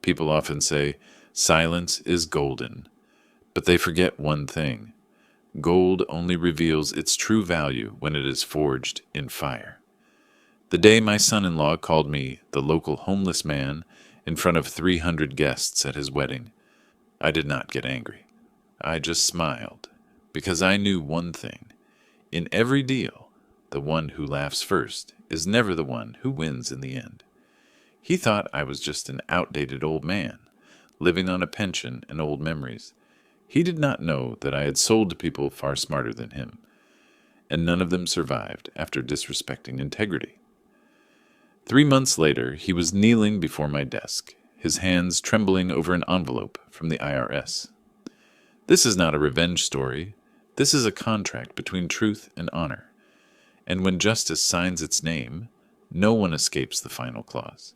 People often say, silence is golden, but they forget one thing. Gold only reveals its true value when it is forged in fire. The day my son-in-law called me the local homeless man in front of 300 guests at his wedding, I did not get angry. I just smiled, because I knew one thing. In every deal, the one who laughs first is never the one who wins in the end. He thought I was just an outdated old man, living on a pension and old memories. He did not know that I had sold to people far smarter than him, and none of them survived after disrespecting integrity. 3 months later, he was kneeling before my desk, his hands trembling over an envelope from the IRS. This is not a revenge story. This is a contract between truth and honor. And when justice signs its name, no one escapes the final clause.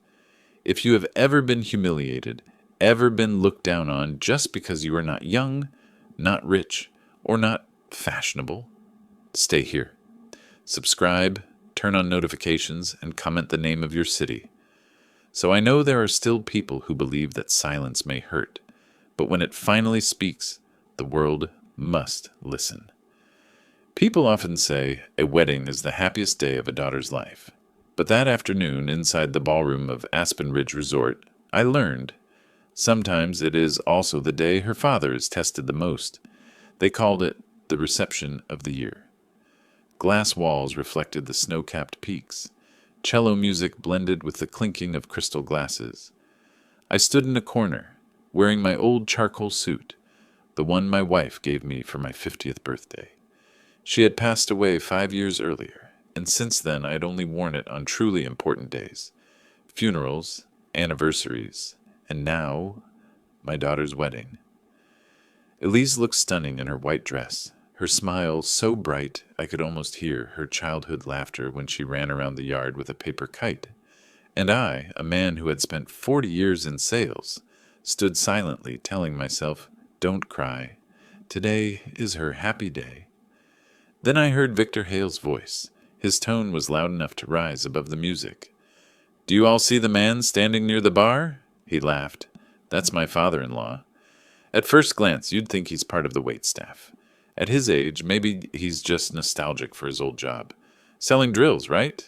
If you have ever been humiliated, ever been looked down on just because you are not young, not rich, or not fashionable, stay here. Subscribe, turn on notifications, and comment the name of your city. So I know there are still people who believe that silence may hurt, but when it finally speaks, the world must listen. People often say a wedding is the happiest day of a daughter's life. But that afternoon inside the ballroom of Aspen Ridge Resort, I learned sometimes it is also the day her father is tested the most. They called it the reception of the year. Glass walls reflected the snow-capped peaks. Cello music blended with the clinking of crystal glasses. I stood in a corner, wearing my old charcoal suit, the one my wife gave me for my 50th birthday. She had passed away 5 years earlier, and since then I had only worn it on truly important days, funerals, anniversaries, and now my daughter's wedding. Elise looked stunning in her white dress, her smile so bright I could almost hear her childhood laughter when she ran around the yard with a paper kite. And I, a man who had spent 40 years in sales, stood silently telling myself, don't cry. Today is her happy day. Then I heard Victor Hale's voice. His tone was loud enough to rise above the music. Do you all see the man standing near the bar? He laughed. That's my father-in-law. At first glance, you'd think he's part of the waitstaff. At his age, maybe he's just nostalgic for his old job. Selling drills, right?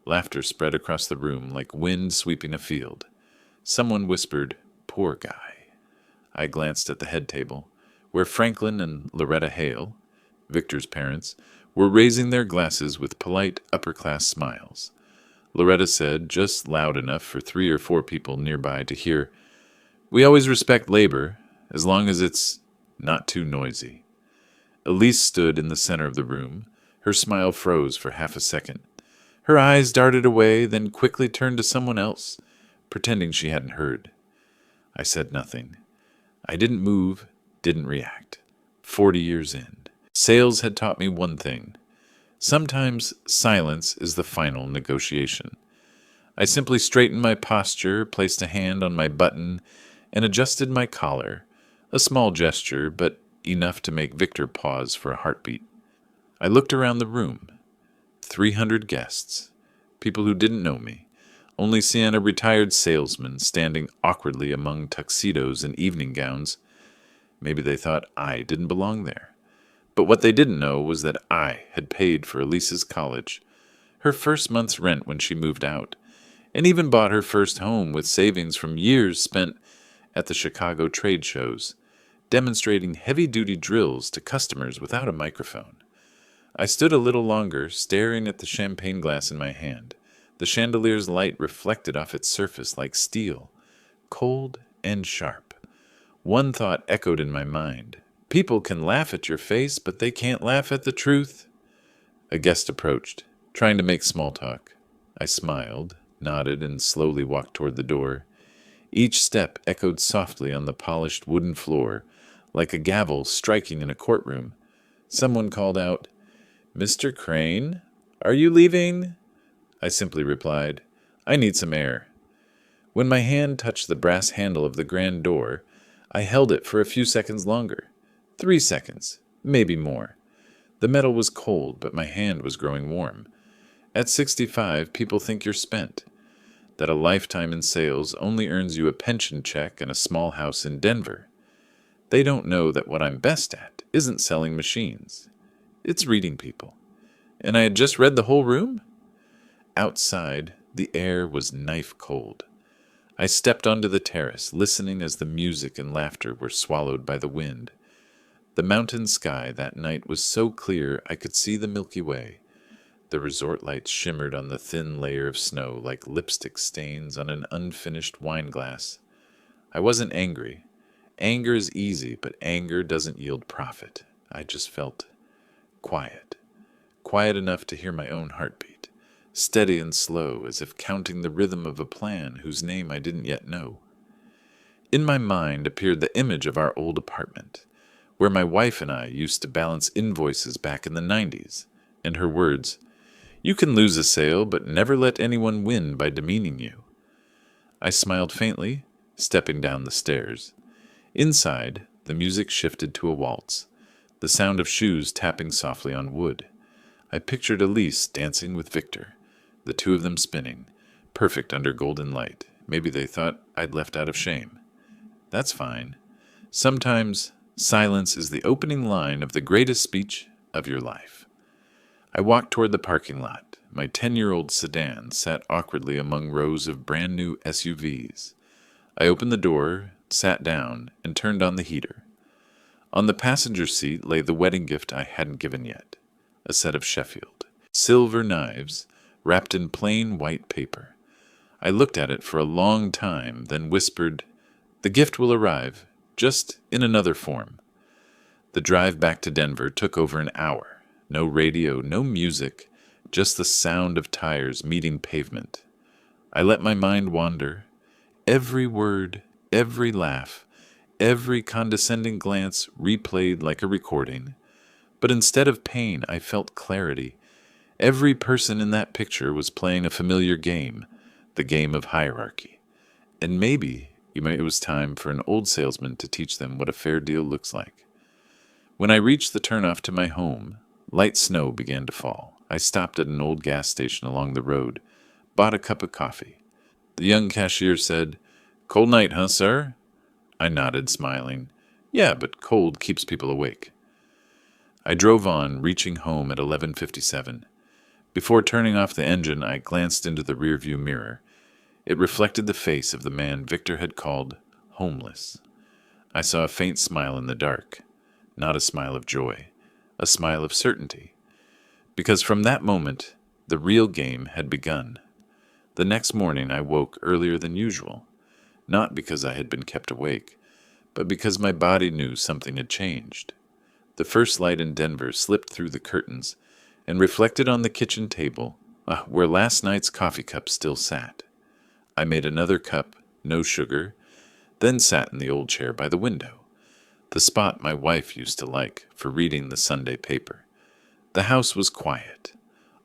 Laughter spread across the room like wind sweeping a field. Someone whispered, poor guy. I glanced at the head table, where Franklin and Loretta Hale, Victor's parents, were raising their glasses with polite upper-class smiles. Loretta said, just loud enough for 3 or 4 people nearby to hear, we always respect labor, as long as it's not too noisy. Elise stood in the center of the room. Her smile froze for half a second. Her eyes darted away, then quickly turned to someone else, pretending she hadn't heard. I said nothing. I didn't move, didn't react. 40 years in. Sales had taught me one thing. Sometimes silence is the final negotiation. I simply straightened my posture, placed a hand on my button, and adjusted my collar, a small gesture, but enough to make Victor pause for a heartbeat. I looked around the room. 300 guests, people who didn't know me, only seeing a retired salesman standing awkwardly among tuxedos and evening gowns. Maybe they thought I didn't belong there. But what they didn't know was that I had paid for Elise's college, her first month's rent when she moved out, and even bought her first home with savings from years spent at the Chicago trade shows, demonstrating heavy-duty drills to customers without a microphone. I stood a little longer, staring at the champagne glass in my hand. The chandelier's light reflected off its surface like steel, cold and sharp. One thought echoed in my mind. People can laugh at your face, but they can't laugh at the truth. A guest approached, trying to make small talk. I smiled, nodded, and slowly walked toward the door. Each step echoed softly on the polished wooden floor, like a gavel striking in a courtroom. Someone called out, Mr. Crane, are you leaving? I simply replied, I need some air. When my hand touched the brass handle of the grand door, I held it for a few seconds longer. 3 seconds, maybe more. The metal was cold, but my hand was growing warm. At 65, people think you're spent. that a lifetime in sales only earns you a pension check and a small house in Denver. They don't know that what I'm best at isn't selling machines. It's reading people. And I had just read the whole room? Outside, the air was knife cold. I stepped onto the terrace, listening as the music and laughter were swallowed by the wind. The mountain sky that night was so clear I could see the Milky Way. The resort lights shimmered on the thin layer of snow like lipstick stains on an unfinished wine glass. I wasn't angry. Anger is easy, but anger doesn't yield profit. I just felt quiet. Quiet enough to hear my own heartbeat. Steady and slow, as if counting the rhythm of a plan whose name I didn't yet know. In my mind appeared the image of our old apartment, where my wife and I used to balance invoices back in the 90s, and her words, "You can lose a sale, but never let anyone win by demeaning you." I smiled faintly, stepping down the stairs. Inside, the music shifted to a waltz, the sound of shoes tapping softly on wood. I pictured Elise dancing with Victor, the two of them spinning, perfect under golden light. Maybe they thought I'd left out of shame. That's fine. Sometimes silence is the opening line of the greatest speech of your life. I walked toward the parking lot. My 10-year-old sedan sat awkwardly among rows of brand-new SUVs. I opened the door, sat down, and turned on the heater. On the passenger seat lay the wedding gift I hadn't given yet, a set of Sheffield silver knives wrapped in plain white paper. I looked at it for a long time, then whispered, "The gift will arrive, just in another form." The drive back to Denver took over an hour. No radio, no music, just the sound of tires meeting pavement. I let my mind wander. Every word, every laugh, every condescending glance replayed like a recording. But instead of pain, I felt clarity. Every person in that picture was playing a familiar game, the game of hierarchy. And maybe it was time for an old salesman to teach them what a fair deal looks like. When I reached the turnoff to my home, light snow began to fall. I stopped at an old gas station along the road, bought a cup of coffee. The young cashier said, "Cold night, huh, sir?" I nodded, smiling. "Yeah, but cold keeps people awake." I drove on, reaching home at 11:57. Before turning off the engine, I glanced into the rearview mirror. It reflected the face of the man Victor had called homeless. I saw a faint smile in the dark, not a smile of joy, a smile of certainty. Because from that moment, the real game had begun. The next morning I woke earlier than usual, not because I had been kept awake, but because my body knew something had changed. The first light in Denver slipped through the curtains and reflected on the kitchen table, where last night's coffee cup still sat. I made another cup, no sugar, then sat in the old chair by the window, the spot my wife used to like for reading the Sunday paper. The house was quiet.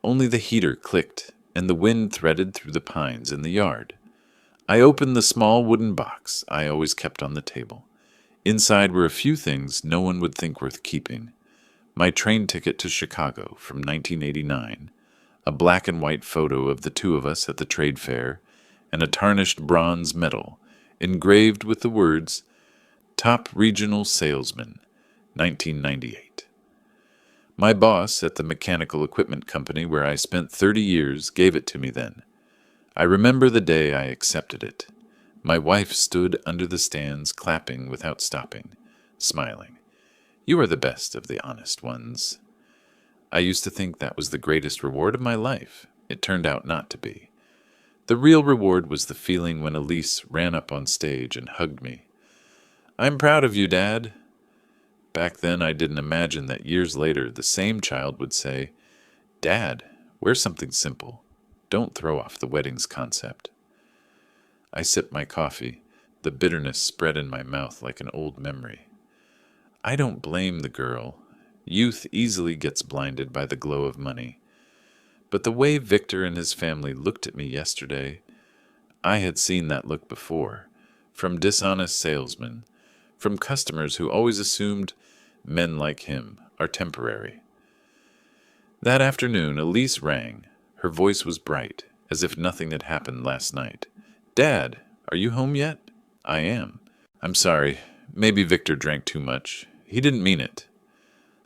Only the heater clicked, and the wind threaded through the pines in the yard. I opened the small wooden box I always kept on the table. Inside were a few things no one would think worth keeping. My train ticket to Chicago from 1989, a black and white photo of the two of us at the trade fair, and a tarnished bronze medal engraved with the words, "Top Regional Salesman, 1998. My boss at the mechanical equipment company where I spent 30 years gave it to me then. I remember the day I accepted it. My wife stood under the stands clapping without stopping, smiling. "You are the best of the honest ones." I used to think that was the greatest reward of my life. It turned out not to be. The real reward was the feeling when Elise ran up on stage and hugged me. "I'm proud of you, Dad." Back then I didn't imagine that years later the same child would say, "Dad, wear something simple. Don't throw off the wedding's concept." I sipped my coffee. The bitterness spread in my mouth like an old memory. I don't blame the girl. Youth easily gets blinded by the glow of money. But the way Victor and his family looked at me yesterday, I had seen that look before, from dishonest salesmen, from customers who always assumed men like him are temporary. That afternoon, Elise rang. Her voice was bright, as if nothing had happened last night. "Dad, are you home yet?" "I am." "I'm sorry. Maybe Victor drank too much. He didn't mean it."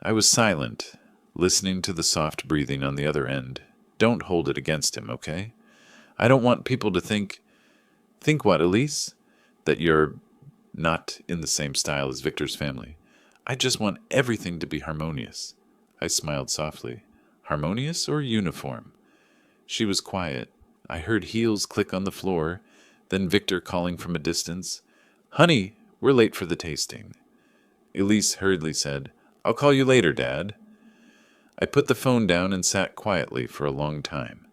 I was silent, listening to the soft breathing on the other end. "Don't hold it against him, okay? I don't want people to think—" "Think what, Elise?" "That you're not in the same style as Victor's family. I just want everything to be harmonious." I smiled softly. "Harmonious or uniform?" She was quiet. I heard heels click on the floor, then Victor calling from a distance, "Honey, we're late for the tasting." Elise hurriedly said, "I'll call you later, Dad." I put the phone down and sat quietly for a long time.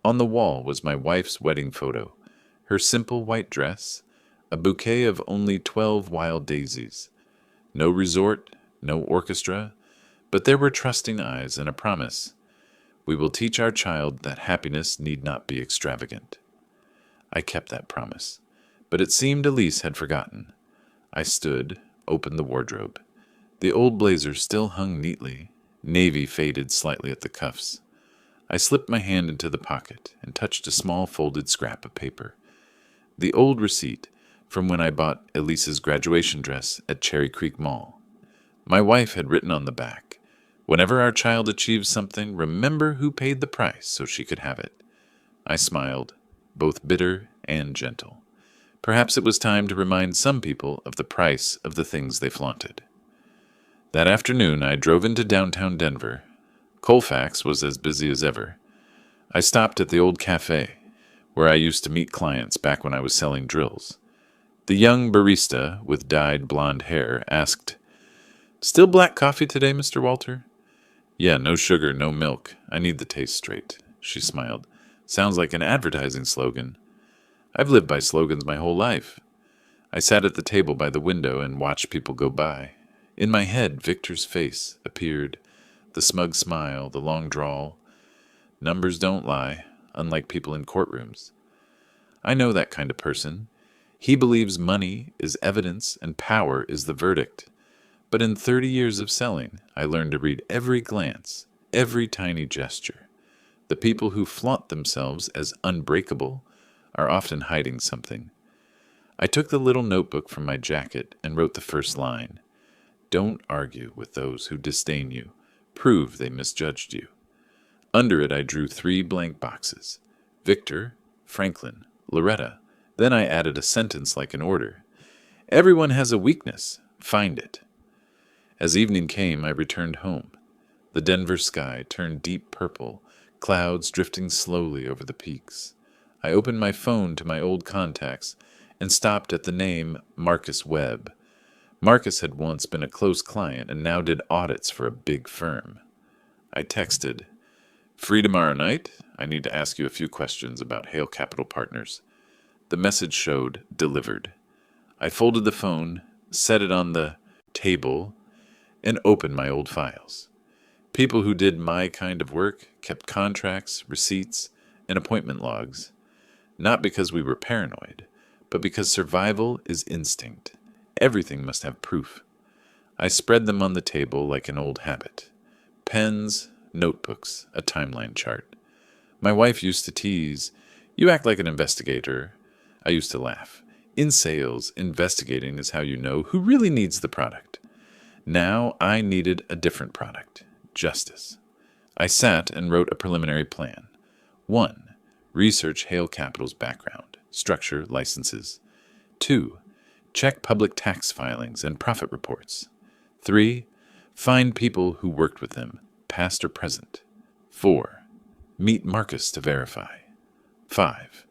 On the wall was my wife's wedding photo, her simple white dress, a bouquet of only 12 wild daisies. No resort, no orchestra, but there were trusting eyes and a promise. We will teach our child that happiness need not be extravagant. I kept that promise, but it seemed Elise had forgotten. I stood, opened the wardrobe. The old blazer still hung neatly, navy faded slightly at the cuffs. I slipped my hand into the pocket and touched a small folded scrap of paper. The old receipt from when I bought Elise's graduation dress at Cherry Creek Mall. My wife had written on the back, "Whenever our child achieves something, remember who paid the price so she could have it." I smiled, both bitter and gentle. Perhaps it was time to remind some people of the price of the things they flaunted. That afternoon, I drove into downtown Denver. Colfax was as busy as ever. I stopped at the old cafe, where I used to meet clients back when I was selling drills. The young barista with dyed blonde hair asked, "Still black coffee today, Mr. Walter?" "Yeah, no sugar, no milk. I need the taste straight." She smiled. "Sounds like an advertising slogan." "I've lived by slogans my whole life." I sat at the table by the window and watched people go by. In my head, Victor's face appeared, the smug smile, the long drawl. Numbers don't lie, unlike people in courtrooms. I know that kind of person. He believes money is evidence and power is the verdict. But in 30 years of selling, I learned to read every glance, every tiny gesture. The people who flaunt themselves as unbreakable are often hiding something. I took the little notebook from my jacket and wrote the first line. "Don't argue with those who disdain you. Prove they misjudged you." Under it I drew 3 blank boxes. Victor, Franklin, Loretta. Then I added a sentence like an order. "Everyone has a weakness. Find it." As evening came, I returned home. The Denver sky turned deep purple, clouds drifting slowly over the peaks. I opened my phone to my old contacts and stopped at the name Marcus Webb. Marcus had once been a close client and now did audits for a big firm. I texted, "Free tomorrow night? I need to ask you a few questions about Hale Capital Partners." The message showed delivered. I folded the phone, set it on the table, and opened my old files. People who did my kind of work kept contracts, receipts, and appointment logs, not because we were paranoid, but because survival is instinct. Everything must have proof. I spread them on the table like an old habit. Pens, notebooks, a timeline chart. My wife used to tease, "You act like an investigator." I used to laugh. In sales, investigating is how you know who really needs the product. Now I needed a different product, justice. I sat and wrote a preliminary plan. 1. Research Hale Capital's background, structure, licenses. 2. Check public tax filings and profit reports. 3. Find people who worked with them, past or present. 4. Meet Marcus to verify. 5.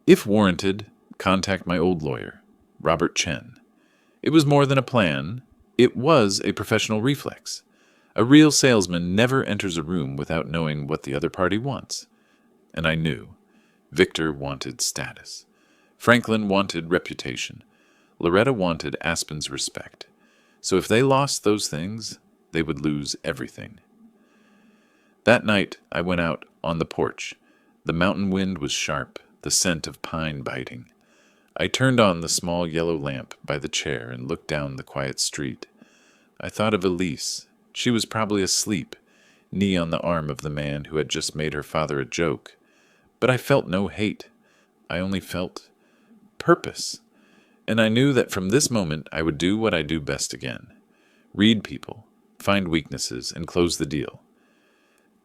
If warranted, contact my old lawyer, Robert Chen. It was more than a plan. It was a professional reflex. A real salesman never enters a room without knowing what the other party wants. And I knew. Victor wanted status. Franklin wanted reputation. Loretta wanted Aspen's respect. So if they lost those things, they would lose everything. That night, I went out on the porch. The mountain wind was sharp, the scent of pine biting. I turned on the small yellow lamp by the chair and looked down the quiet street. I thought of Elise. She was probably asleep, knee on the arm of the man who had just made her father a joke. But I felt no hate. I only felt purpose. And I knew that from this moment I would do what I do best again. Read people, find weaknesses, and close the deal.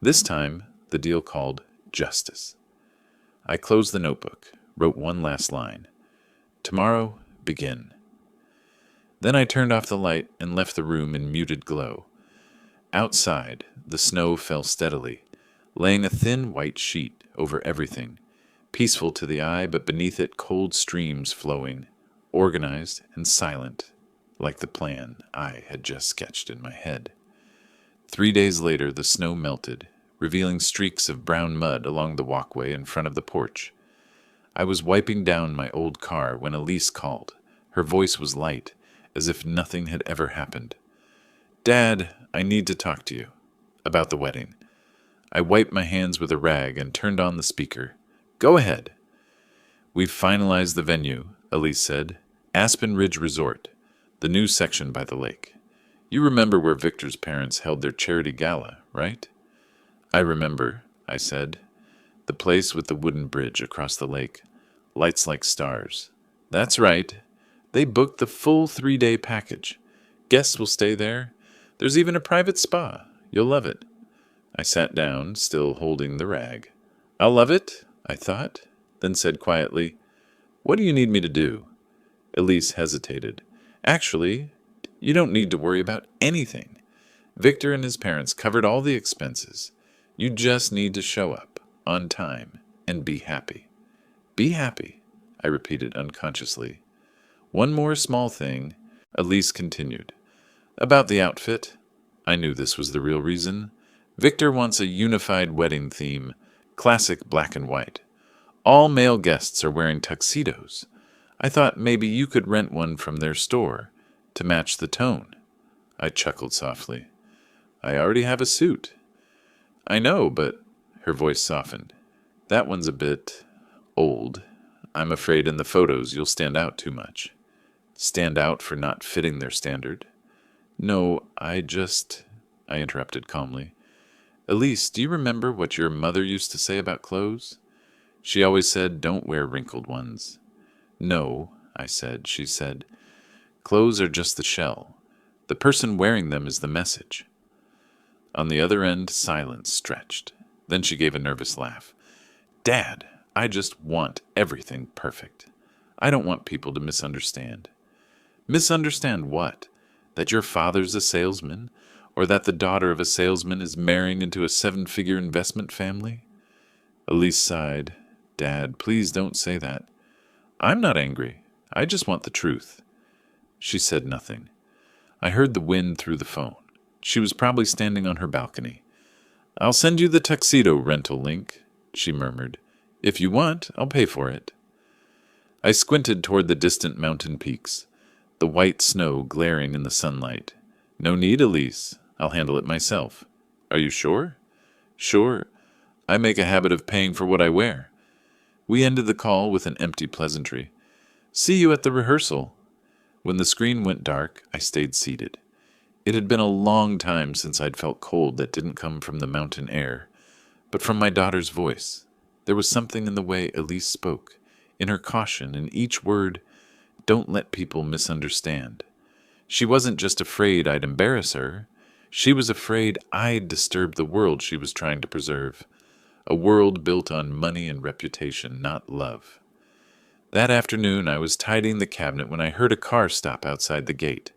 This time, the deal called justice. I closed the notebook, wrote one last line. Tomorrow, begin. Then I turned off the light and left the room in muted glow. Outside, the snow fell steadily, laying a thin white sheet over everything, peaceful to the eye, but beneath it cold streams flowing, organized and silent, like the plan I had just sketched in my head. 3 days later, the snow melted, revealing streaks of brown mud along the walkway in front of the porch. I was wiping down my old car when Elise called. Her voice was light, as if nothing had ever happened. "Dad, I need to talk to you. About the wedding." I wiped my hands with a rag and turned on the speaker. "Go ahead." "We've finalized the venue," Elise said. "Aspen Ridge Resort, the new section by the lake. You remember where Victor's parents held their charity gala, right?" "I remember," I said. "The place with the wooden bridge across the lake. Lights like stars." "That's right. They booked the full 3-day package. Guests will stay there. There's even a private spa. You'll love it." I sat down, still holding the rag. "I'll love it," I thought, then said quietly, "What do you need me to do?" Elise hesitated. "Actually, you don't need to worry about anything. Victor and his parents covered all the expenses. You just need to show up, on time, and be happy." "Be happy," I repeated unconsciously. "One more small thing," Elise continued. "About the outfit." I knew this was the real reason. Victor wants a unified wedding theme, classic black and white. All male guests are wearing tuxedos. I thought maybe you could rent one from their store to match the tone. I chuckled softly. "I already have a suit." "I know, but—" Her voice softened. "That one's a bit old. I'm afraid in the photos you'll stand out too much." "Stand out for not fitting their standard?" "No, I interrupted calmly. "Elise, do you remember what your mother used to say about clothes? She always said, 'Don't wear wrinkled ones.'" "No," I said. She said, "Clothes are just the shell. The person wearing them is the message." On the other end, silence stretched. Then she gave a nervous laugh. "Dad, I just want everything perfect. I don't want people to misunderstand." "Misunderstand what? That your father's a salesman? Or that the daughter of a salesman is marrying into a 7-figure investment family?" Elise sighed. "Dad, please don't say that." "I'm not angry. I just want the truth." She said nothing. I heard the wind through the phone. She was probably standing on her balcony. "I'll send you the tuxedo rental link," she murmured. "If you want, I'll pay for it." I squinted toward the distant mountain peaks, the white snow glaring in the sunlight. "No need, Elise. I'll handle it myself." "Are you sure?" "Sure. I make a habit of paying for what I wear." We ended the call with an empty pleasantry. "See you at the rehearsal." When the screen went dark, I stayed seated. It had been a long time since I'd felt cold that didn't come from the mountain air, but from my daughter's voice. There was something in the way Elise spoke, in her caution, in each word, "Don't let people misunderstand." She wasn't just afraid I'd embarrass her. She was afraid I'd disturb the world she was trying to preserve, a world built on money and reputation, not love. That afternoon I was tidying the cabinet when I heard a car stop outside the gate.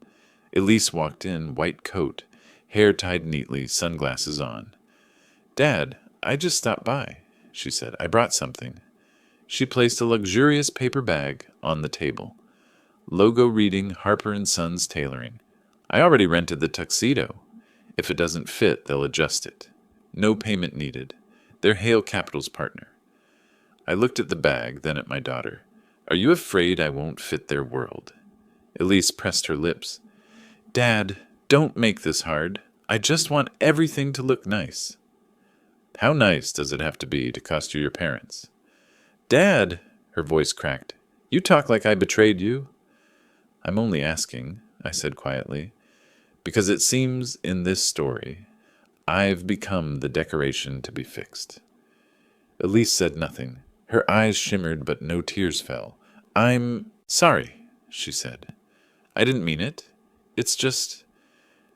Elise walked in, white coat, hair tied neatly, sunglasses on. "Dad, I just stopped by," she said. "I brought something." She placed a luxurious paper bag on the table. Logo reading Harper & Sons Tailoring. "I already rented the tuxedo. If it doesn't fit, they'll adjust it. No payment needed. They're Hale Capital's partner." I looked at the bag, then at my daughter. "Are you afraid I won't fit their world?" Elise pressed her lips. "Dad, don't make this hard. I just want everything to look nice." "How nice does it have to be to cost you your parents?" "Dad," her voice cracked, "you talk like I betrayed you." "I'm only asking," I said quietly, "because it seems in this story I've become the decoration to be fixed." Elise said nothing. Her eyes shimmered, but no tears fell. I'm sorry, she said. I didn't mean it. It's just...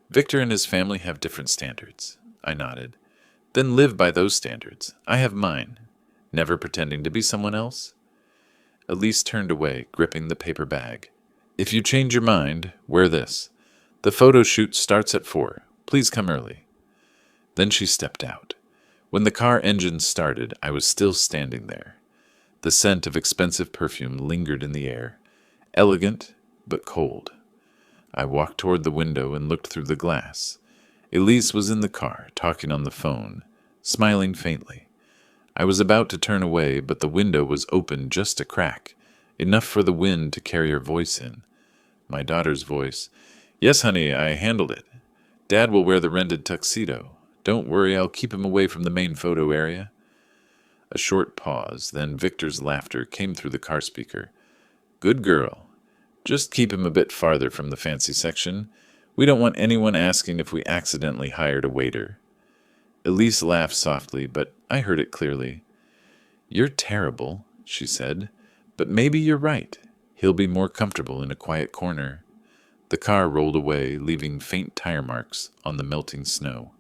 Victor and his family have different standards. I nodded. Then live by those standards. I have mine. Never pretending to be someone else. Elise turned away, gripping the paper bag. If you change your mind, wear this. The photo shoot starts at 4. Please come early. Then she stepped out. When the car engine started, I was still standing there. The scent of expensive perfume lingered in the air, elegant but cold. I walked toward the window and looked through the glass. Elise was in the car, talking on the phone, smiling faintly. I was about to turn away, but the window was open just a crack, enough for the wind to carry her voice in. My daughter's voice. Yes, honey, I handled it. Dad will wear the rented tuxedo. Don't worry, I'll keep him away from the main photo area. A short pause, then Victor's laughter came through the car speaker. Good girl. Just keep him a bit farther from the fancy section. We don't want anyone asking if we accidentally hired a waiter. Elise laughed softly, but I heard it clearly. You're terrible, she said, but maybe you're right. He'll be more comfortable in a quiet corner. The car rolled away, leaving faint tire marks on the melting snow.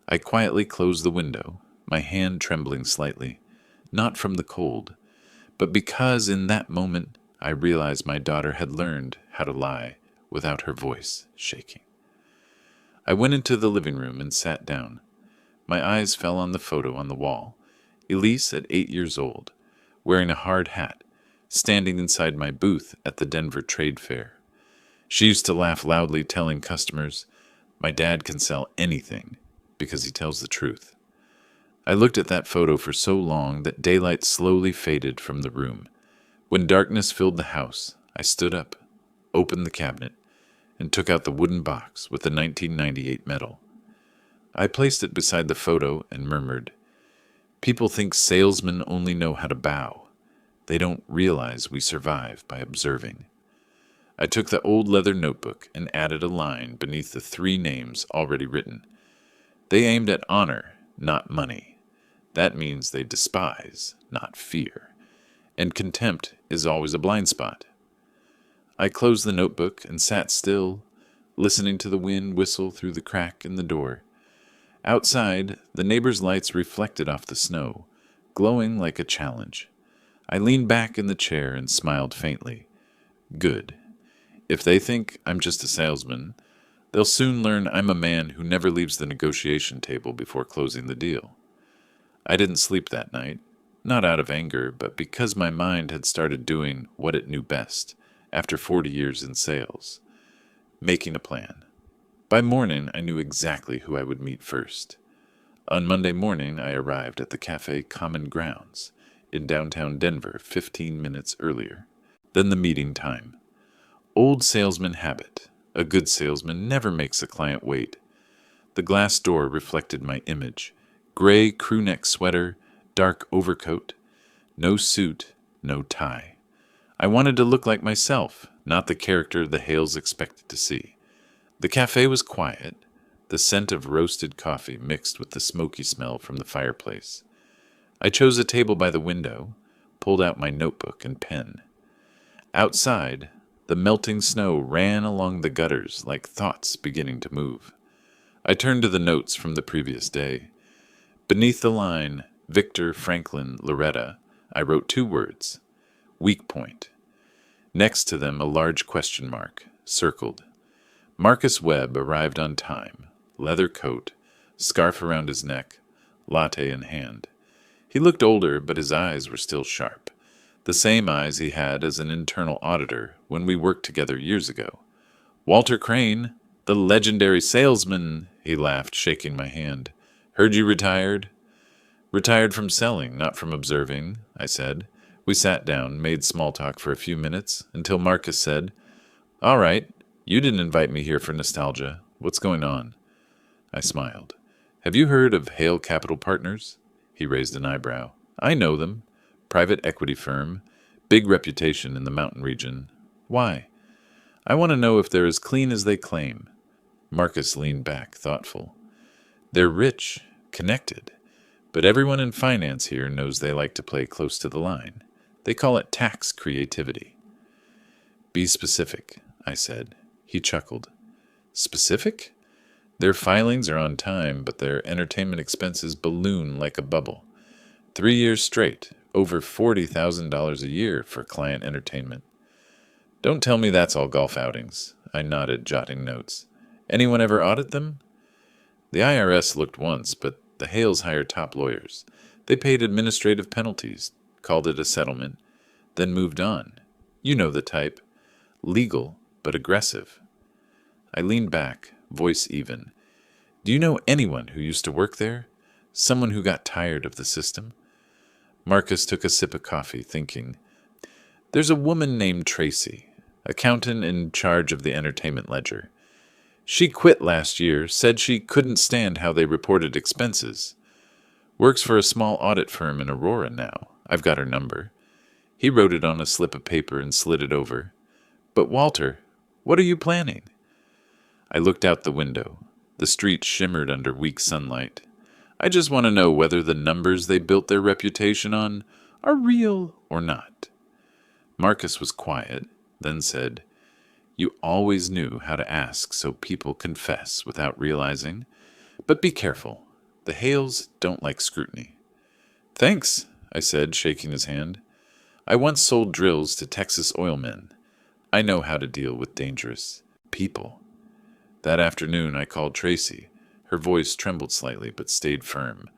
I quietly closed the window, my hand trembling slightly, not from the cold, but because in that moment I realized my daughter had learned how to lie without her voice shaking. I went into the living room and sat down. My eyes fell on the photo on the wall. Elise at 8 years old, wearing a hard hat, standing inside my booth at the Denver Trade Fair. She used to laugh loudly, telling customers, "My dad can sell anything because he tells the truth." I looked at that photo for so long that daylight slowly faded from the room. When darkness filled the house, I stood up, opened the cabinet, and took out the wooden box with the 1998 medal. I placed it beside the photo and murmured, "People think salesmen only know how to bow. They don't realize we survive by observing." I took the old leather notebook and added a line beneath the 3 names already written. They aimed at honor, not money. That means they despise, not fear. And contempt is always a blind spot. I closed the notebook and sat still, listening to the wind whistle through the crack in the door. Outside, the neighbors' lights reflected off the snow, glowing like a challenge. I leaned back in the chair and smiled faintly. Good. If they think I'm just a salesman, they'll soon learn I'm a man who never leaves the negotiation table before closing the deal. I didn't sleep that night, not out of anger, but because my mind had started doing what it knew best after 40 years in sales, making a plan. By morning, I knew exactly who I would meet first. On Monday morning, I arrived at the Cafe Common Grounds in downtown Denver 15 minutes earlier than the meeting time. Old salesman habit. A good salesman never makes a client wait. The glass door reflected my image. Gray crewneck sweater, dark overcoat. No suit, no tie. I wanted to look like myself, not the character the Hales expected to see. The cafe was quiet, the scent of roasted coffee mixed with the smoky smell from the fireplace. I chose a table by the window, pulled out my notebook and pen. Outside, the melting snow ran along the gutters like thoughts beginning to move. I turned to the notes from the previous day. Beneath the line, Victor, Franklin, Loretta, I wrote 2 words, weak point. Next to them, a large question mark, circled. Marcus Webb arrived on time, leather coat, scarf around his neck, latte in hand. He looked older, but his eyes were still sharp. The same eyes he had as an internal auditor when we worked together years ago. "Walter Crane, the legendary salesman," he laughed, shaking my hand. "Heard you retired?" "Retired from selling, not from observing," I said. We sat down, made small talk for a few minutes, until Marcus said, "All right, you didn't invite me here for nostalgia. What's going on?" I smiled. "Have you heard of Hale Capital Partners?" He raised an eyebrow. "I know them. Private equity firm, big reputation in the mountain region. Why?" "I want to know if they're as clean as they claim." Marcus leaned back, thoughtful. "They're rich, connected, But everyone in finance here knows they like to play close to the line. They call it tax creativity. Be specific, I said. He chuckled. Specific? Their filings are on time, but their entertainment expenses balloon like a bubble. 3 years straight, over $40,000 a year for client entertainment. Don't tell me that's all golf outings. I nodded, jotting notes. Anyone ever audit them? The IRS looked once, but the Hales hired top lawyers. They paid administrative penalties, called it a settlement, then moved on. You know the type. Legal, but aggressive. I leaned back, voice even. Do you know anyone who used to work there? Someone who got tired of the system? Marcus took a sip of coffee, thinking. There's a woman named Tracy, accountant in charge of the entertainment ledger. She quit last year, said she couldn't stand how they reported expenses. Works for a small audit firm in Aurora now. I've got her number. He wrote it on a slip of paper and slid it over. But Walter, what are you planning? I looked out the window. The street shimmered under weak sunlight. I just want to know whether the numbers they built their reputation on are real or not. Marcus was quiet, then said, You always knew how to ask so people confess without realizing. But be careful. The Hales don't like scrutiny. Thanks, I said, shaking his hand. I once sold drills to Texas oil men. I know how to deal with dangerous people. That afternoon I called Tracy. Her voice trembled slightly but stayed firm.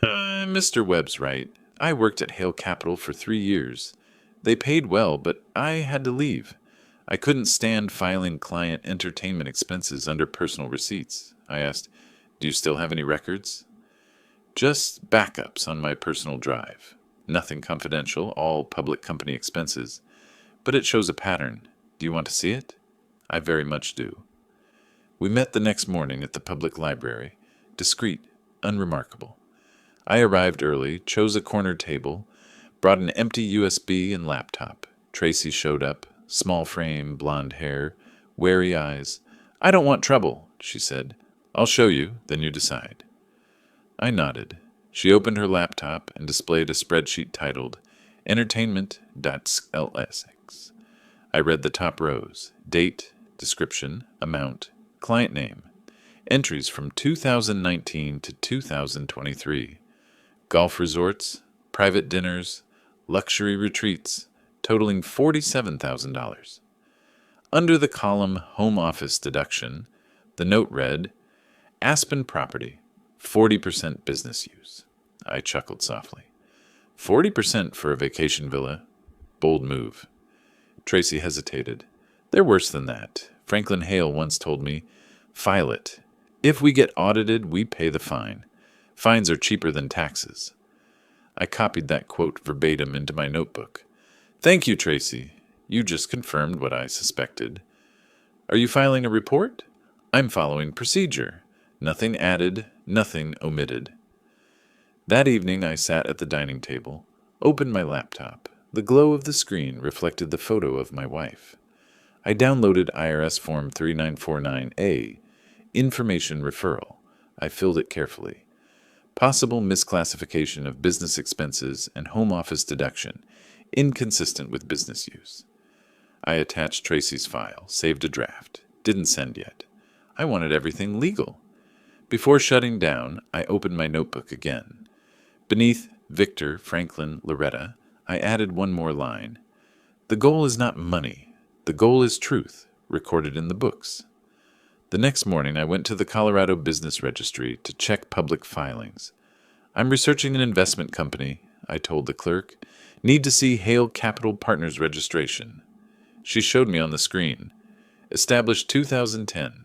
Mr. Webb's right. I worked at Hale Capital for 3 years. They paid well, but I had to leave. I couldn't stand filing client entertainment expenses under personal receipts. I asked, Do you still have any records? Just backups on my personal drive. Nothing confidential, all public company expenses. But it shows a pattern. Do you want to see it? I very much do. We met the next morning at the public library, discreet, unremarkable. I arrived early, chose a corner table, brought an empty USB and laptop. Tracy showed up, small frame, blonde hair, wary eyes. I don't want trouble, she said. I'll show you, then you decide. I nodded. She opened her laptop and displayed a spreadsheet titled Entertainment.lsx. I read the top rows, date, description, amount, client name, entries from 2019 to 2023, golf resorts, private dinners, luxury retreats, totaling $47,000. Under the column Home Office Deduction, the note read, Aspen Property, 40% business use. I chuckled softly. 40% for a vacation villa? Bold move. Tracy hesitated. They're worse than that. Franklin Hale once told me, File it. If we get audited, we pay the fine. Fines are cheaper than taxes. I copied that quote verbatim into my notebook. Thank you, Tracy. You just confirmed what I suspected. Are you filing a report? I'm following procedure. Nothing added, nothing omitted. That evening I sat at the dining table, opened my laptop. The glow of the screen reflected the photo of my wife. I downloaded IRS Form 3949A, Information Referral. I filled it carefully. Possible misclassification of business expenses and home office deduction, inconsistent with business use. I attached Tracy's file, saved a draft, didn't send yet. I wanted everything legal. Before shutting down, I opened my notebook again. Beneath Victor, Franklin, Loretta, I added one more line. The goal is not money. The goal is truth, recorded in the books. The next morning, I went to the Colorado Business Registry to check public filings. I'm researching an investment company, I told the clerk. Need to see Hale Capital Partners registration. She showed me on the screen. Established 2010.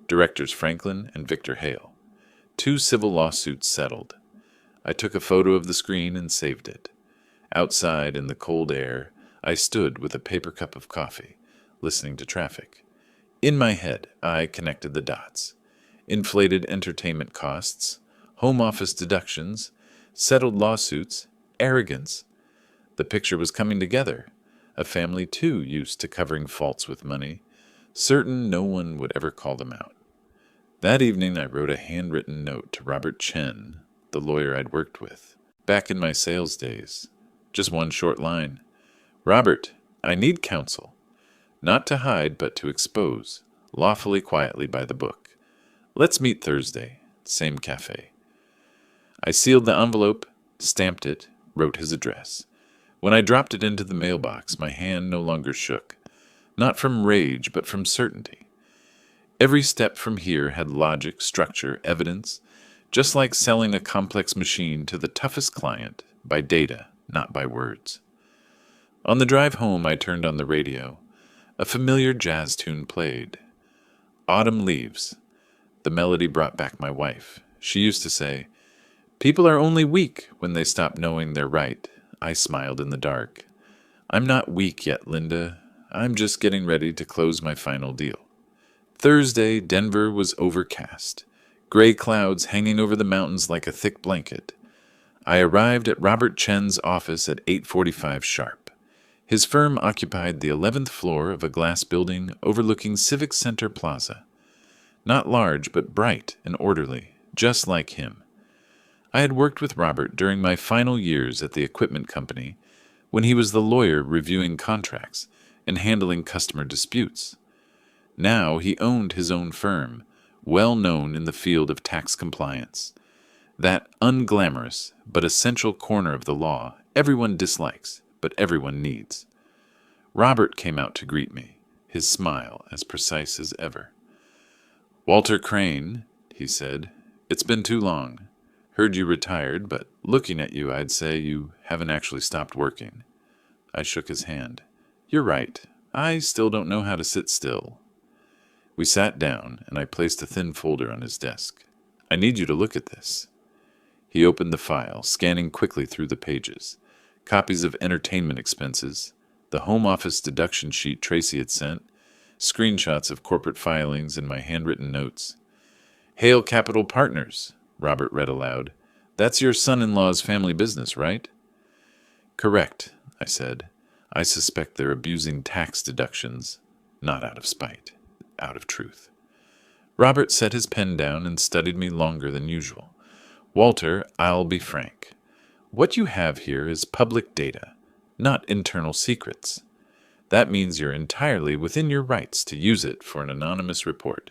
Directors Franklin and Victor Hale. 2 civil lawsuits settled. I took a photo of the screen and saved it. Outside in the cold air, I stood with a paper cup of coffee, listening to traffic. In my head, I connected the dots. Inflated entertainment costs, home office deductions, settled lawsuits, arrogance. The picture was coming together. A family too used to covering faults with money, certain no one would ever call them out. That evening I wrote a handwritten note to Robert Chen, the the lawyer I'd worked with, back in my sales days. Just one short line. Robert, I need counsel. Not to hide, but to expose, lawfully quietly by the book. Let's meet Thursday, same cafe. I sealed the envelope, stamped it, wrote his address. When I dropped it into the mailbox, my hand no longer shook, not from rage, but from certainty. Every step from here had logic, structure, evidence, just like selling a complex machine to the toughest client by data, not by words. On the drive home, I turned on the radio. A familiar jazz tune played. Autumn Leaves. The melody brought back my wife. She used to say, "People are only weak when they stop knowing they're right." I smiled in the dark. I'm not weak yet, Linda. I'm just getting ready to close my final deal. Thursday, Denver was overcast. Gray clouds hanging over the mountains like a thick blanket. I arrived at Robert Chen's office at 8:45 sharp. His firm occupied the 11th floor of a glass building overlooking Civic Center Plaza. Not large, but bright and orderly, just like him. I had worked with Robert during my final years at the equipment company when he was the lawyer reviewing contracts and handling customer disputes. Now he owned his own firm, well known in the field of tax compliance. That unglamorous but essential corner of the law everyone dislikes, but everyone needs. Robert came out to greet me, his smile as precise as ever. "Walter Crane," he said, "it's been too long. Heard you retired, but looking at you, I'd say you haven't actually stopped working." I shook his hand. "You're right. I still don't know how to sit still." We sat down, and I placed a thin folder on his desk. "I need you to look at this." He opened the file, scanning quickly through the pages. Copies of entertainment expenses, the home office deduction sheet Tracy had sent, screenshots of corporate filings and my handwritten notes. "Hale Capital Partners," Robert read aloud. "That's your son-in-law's family business, right?" "Correct," I said. "I suspect they're abusing tax deductions, not out of spite, out of truth." Robert set his pen down and studied me longer than usual. "Walter, I'll be frank. What you have here is public data, not internal secrets. That means you're entirely within your rights to use it for an anonymous report.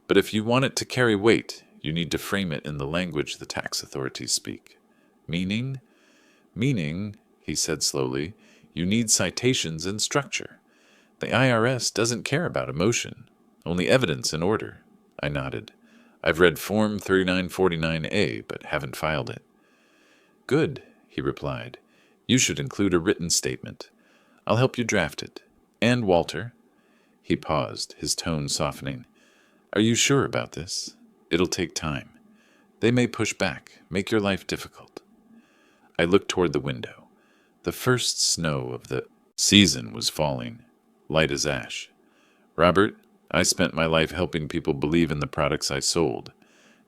But if you want it to carry weight, you need to frame it in the language the tax authorities speak. Meaning, he said slowly, you need citations and structure. The IRS doesn't care about emotion, only evidence and order." I nodded. "I've read Form 3949A, but haven't filed it." "Good," he replied. "You should include a written statement. I'll help you draft it. And, Walter," he paused, his tone softening, "are you sure about this? It'll take time. They may push back, make your life difficult." I looked toward the window. The first snow of the season was falling, light as ash. "Robert, I spent my life helping people believe in the products I sold.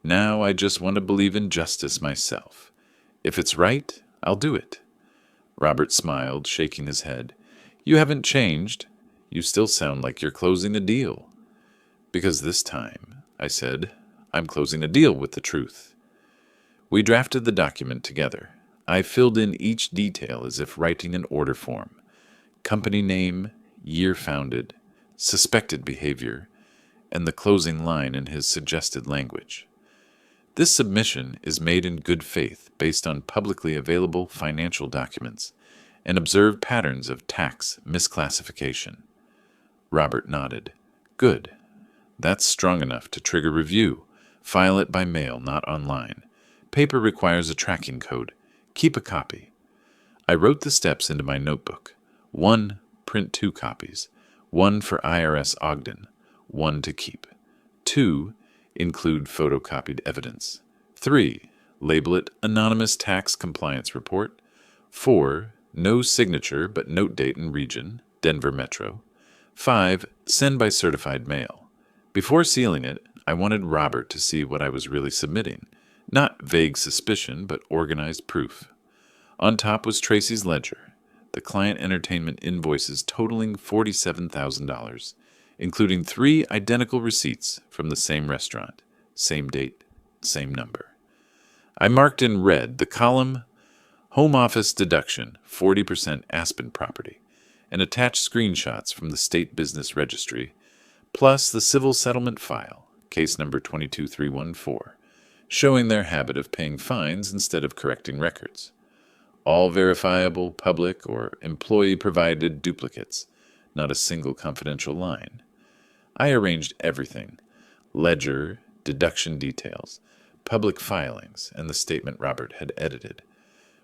Now I just want to believe in justice myself. If it's right, I'll do it." Robert smiled, shaking his head. "You haven't changed. You still sound like you're closing a deal." "Because this time," I said, "I'm closing a deal with the truth." We drafted the document together. I filled in each detail as if writing an order form. Company name, year founded, suspected behavior, and the closing line in his suggested language. This submission is made in good faith based on publicly available financial documents and observed patterns of tax misclassification. Robert nodded. "Good. That's strong enough to trigger review. File it by mail, not online. Paper requires a tracking code. Keep a copy." I wrote the steps into my notebook. 1, print 2 copies. 1 for IRS Ogden. 1 to keep. 2, include photocopied evidence. 3, label it Anonymous Tax Compliance Report. 4, no signature but note date and region, Denver Metro. 5, send by certified mail. Before sealing it, I wanted Robert to see what I was really submitting. Not vague suspicion, but organized proof. On top was Tracy's ledger, the client entertainment invoices totaling $47,000, including 3 identical receipts from the same restaurant, same date, same number. I marked in red the column Home Office Deduction, 40% Aspen Property, and attached screenshots from the State Business Registry, plus the Civil Settlement File, case number 22314, showing their habit of paying fines instead of correcting records. All verifiable, public, or employee-provided duplicates, not a single confidential line. I arranged everything: ledger, deduction details, public filings, and the statement Robert had edited.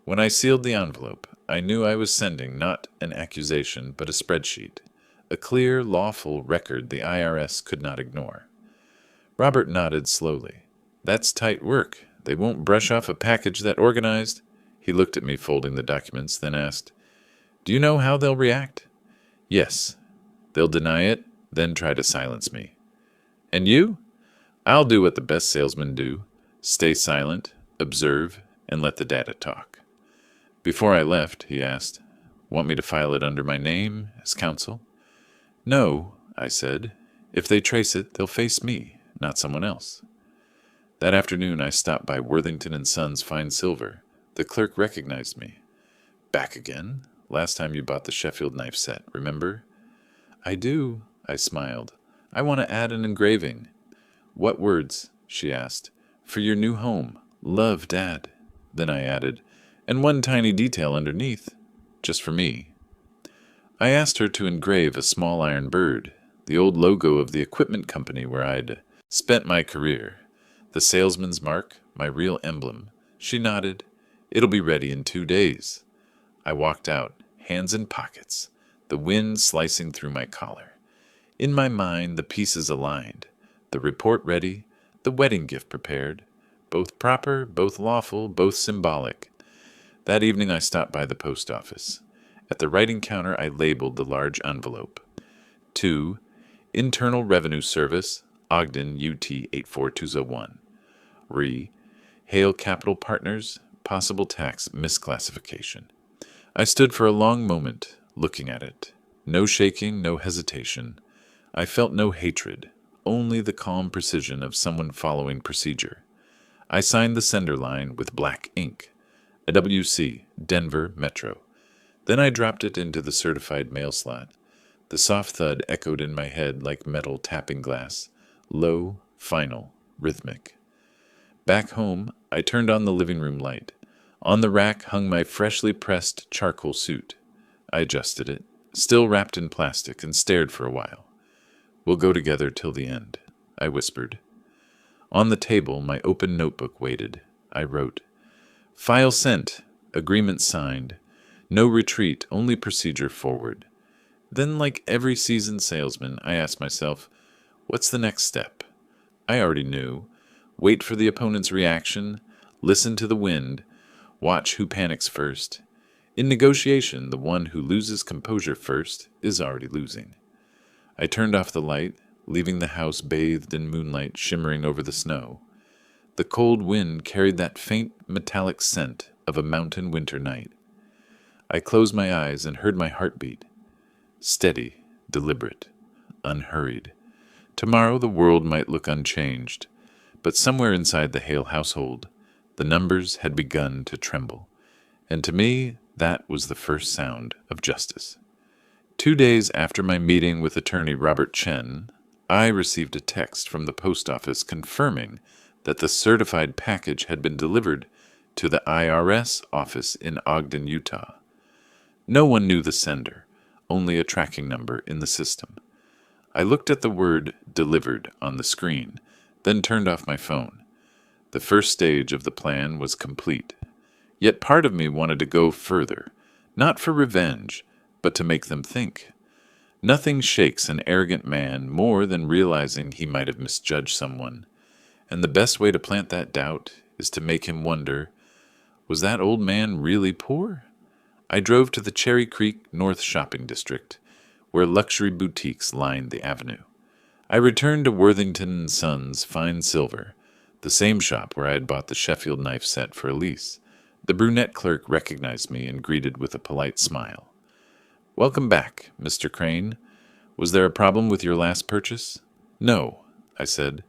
When I sealed the envelope, I knew I was sending not an accusation but a spreadsheet, a clear, lawful record the IRS could not ignore. Robert nodded slowly. "That's tight work. They won't brush off a package that organized." He looked at me folding the documents, then asked, "Do you know how they'll react?" "Yes. They'll deny it, then try to silence me." "And you?" "I'll do what the best salesmen do: stay silent, observe, and let the data talk." Before I left, he asked, "Want me to file it under my name as counsel?" "No," I said. "If they trace it, they'll face me, not someone else." That afternoon, I stopped by Worthington and Sons Fine Silver. The clerk recognized me. "Back again? Last time you bought the Sheffield knife set, remember?" "I do," I smiled. "I want to add an engraving." "What words?" she asked. "For your new home. Love, Dad." Then I added, "And one tiny detail underneath, just for me." I asked her to engrave a small iron bird, the old logo of the equipment company where I'd spent my career. The salesman's mark, my real emblem. She nodded. "It'll be ready in 2 days." I walked out, hands in pockets, the wind slicing through my collar. In my mind, the pieces aligned, the report ready, the wedding gift prepared, both proper, both lawful, both symbolic. That evening I stopped by the post office. At the writing counter I labeled the large envelope. To Internal Revenue Service, Ogden, UT 84201. Hale Capital Partners, possible tax misclassification. I stood for a long moment, looking at it. No shaking, no hesitation. I felt no hatred, only the calm precision of someone following procedure. I signed the sender line with black ink. A WC, Denver, Metro. Then I dropped it into the certified mail slot. The soft thud echoed in my head like metal tapping glass. Low, final, rhythmic. Back home, I turned on the living room light. On the rack hung my freshly pressed charcoal suit. I adjusted it, still wrapped in plastic, and stared for a while. "We'll go together till the end," I whispered. On the table, my open notebook waited. I wrote, "File sent, agreement signed. No retreat, only procedure forward." Then, like every seasoned salesman, I asked myself, what's the next step? I already knew. Wait for the opponent's reaction, listen to the wind, watch who panics first. In negotiation, the one who loses composure first is already losing. I turned off the light, leaving the house bathed in moonlight shimmering over the snow. The cold wind carried that faint metallic scent of a mountain winter night. I closed my eyes and heard my heartbeat. Steady, deliberate, unhurried. Tomorrow the world might look unchanged, but somewhere inside the Hale household, the numbers had begun to tremble. And to me, that was the first sound of justice. 2 days after my meeting with attorney Robert Chen, I received a text from the post office confirming that the certified package had been delivered to the IRS office in Ogden, Utah. No one knew the sender, only a tracking number in the system. I looked at the word "delivered" on the screen, then turned off my phone. The first stage of the plan was complete. Yet part of me wanted to go further, not for revenge, but to make them think. Nothing shakes an arrogant man more than realizing he might have misjudged someone. And the best way to plant that doubt is to make him wonder, was that old man really poor? I drove to the Cherry Creek North Shopping District, where luxury boutiques lined the avenue. I returned to Worthington and Sons Fine Silver, the same shop where I had bought the Sheffield knife set for Elise. The brunette clerk recognized me and greeted with a polite smile. "Welcome back, Mr. Crane. Was there a problem with your last purchase?" "No," I said,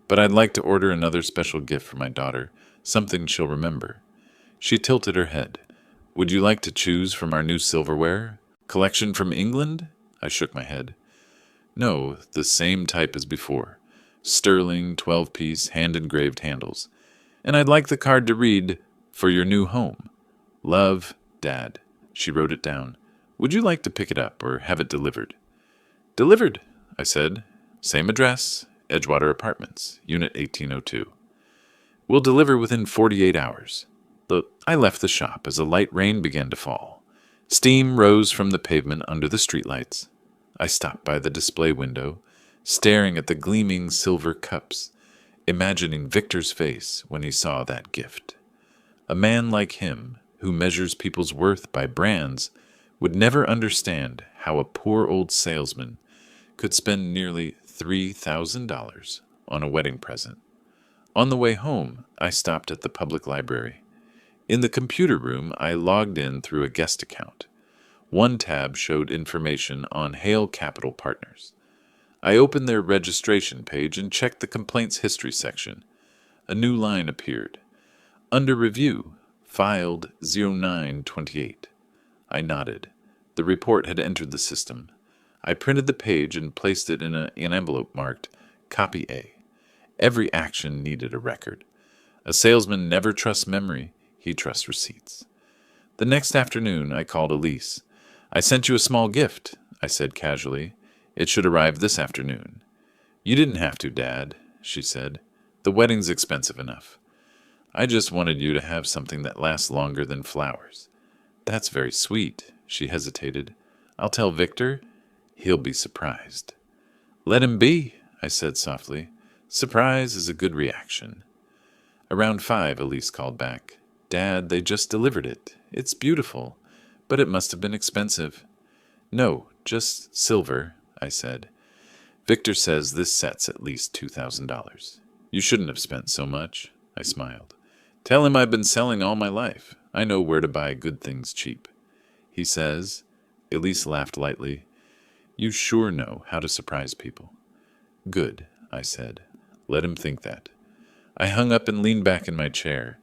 "but I'd like to order another special gift for my daughter, something she'll remember. She tilted her head. Would you like to choose from our new silverware? Collection from England? I shook my head. No, the same type as before. Sterling, 12-piece, hand-engraved handles. And I'd like the card to read, for your new home. Love, Dad. She wrote it down. Would you like to pick it up or have it delivered? Delivered, I said. Same address, Edgewater Apartments, Unit 1802. We'll deliver within 48 hours. I left the shop as a light rain began to fall. Steam rose from the pavement under the streetlights. I stopped by the display window, staring at the gleaming silver cups, imagining Victor's face when he saw that gift. A man like him, who measures people's worth by brands, would never understand how a poor old salesman could spend nearly $3,000 on a wedding present. On the way home, I stopped at the public library. In the computer room, I logged in through a guest account. One tab showed information on Hale Capital Partners. I opened their registration page and checked the complaints history section. A new line appeared. Under review, filed 0928. I nodded. The report had entered the system. I printed the page and placed it in an envelope marked Copy A. Every action needed a record. A salesman never trusts memory, he trusts receipts. The next afternoon, I called Elise. I sent you a small gift, I said casually. It should arrive this afternoon. You didn't have to, Dad, she said. The wedding's expensive enough. I just wanted you to have something that lasts longer than flowers. That's very sweet, she hesitated. I'll tell Victor. He'll be surprised. Let him be, I said softly. Surprise is a good reaction. Around 5, Elise called back. Dad, they just delivered it. It's beautiful, but it must have been expensive. No, just silver, I said. Victor says this set's at least $2,000. You shouldn't have spent so much, I smiled. Tell him I've been selling all my life. I know where to buy good things cheap. He says, Elise laughed lightly, you sure know how to surprise people. Good, I said. Let him think that. I hung up and leaned back in my chair.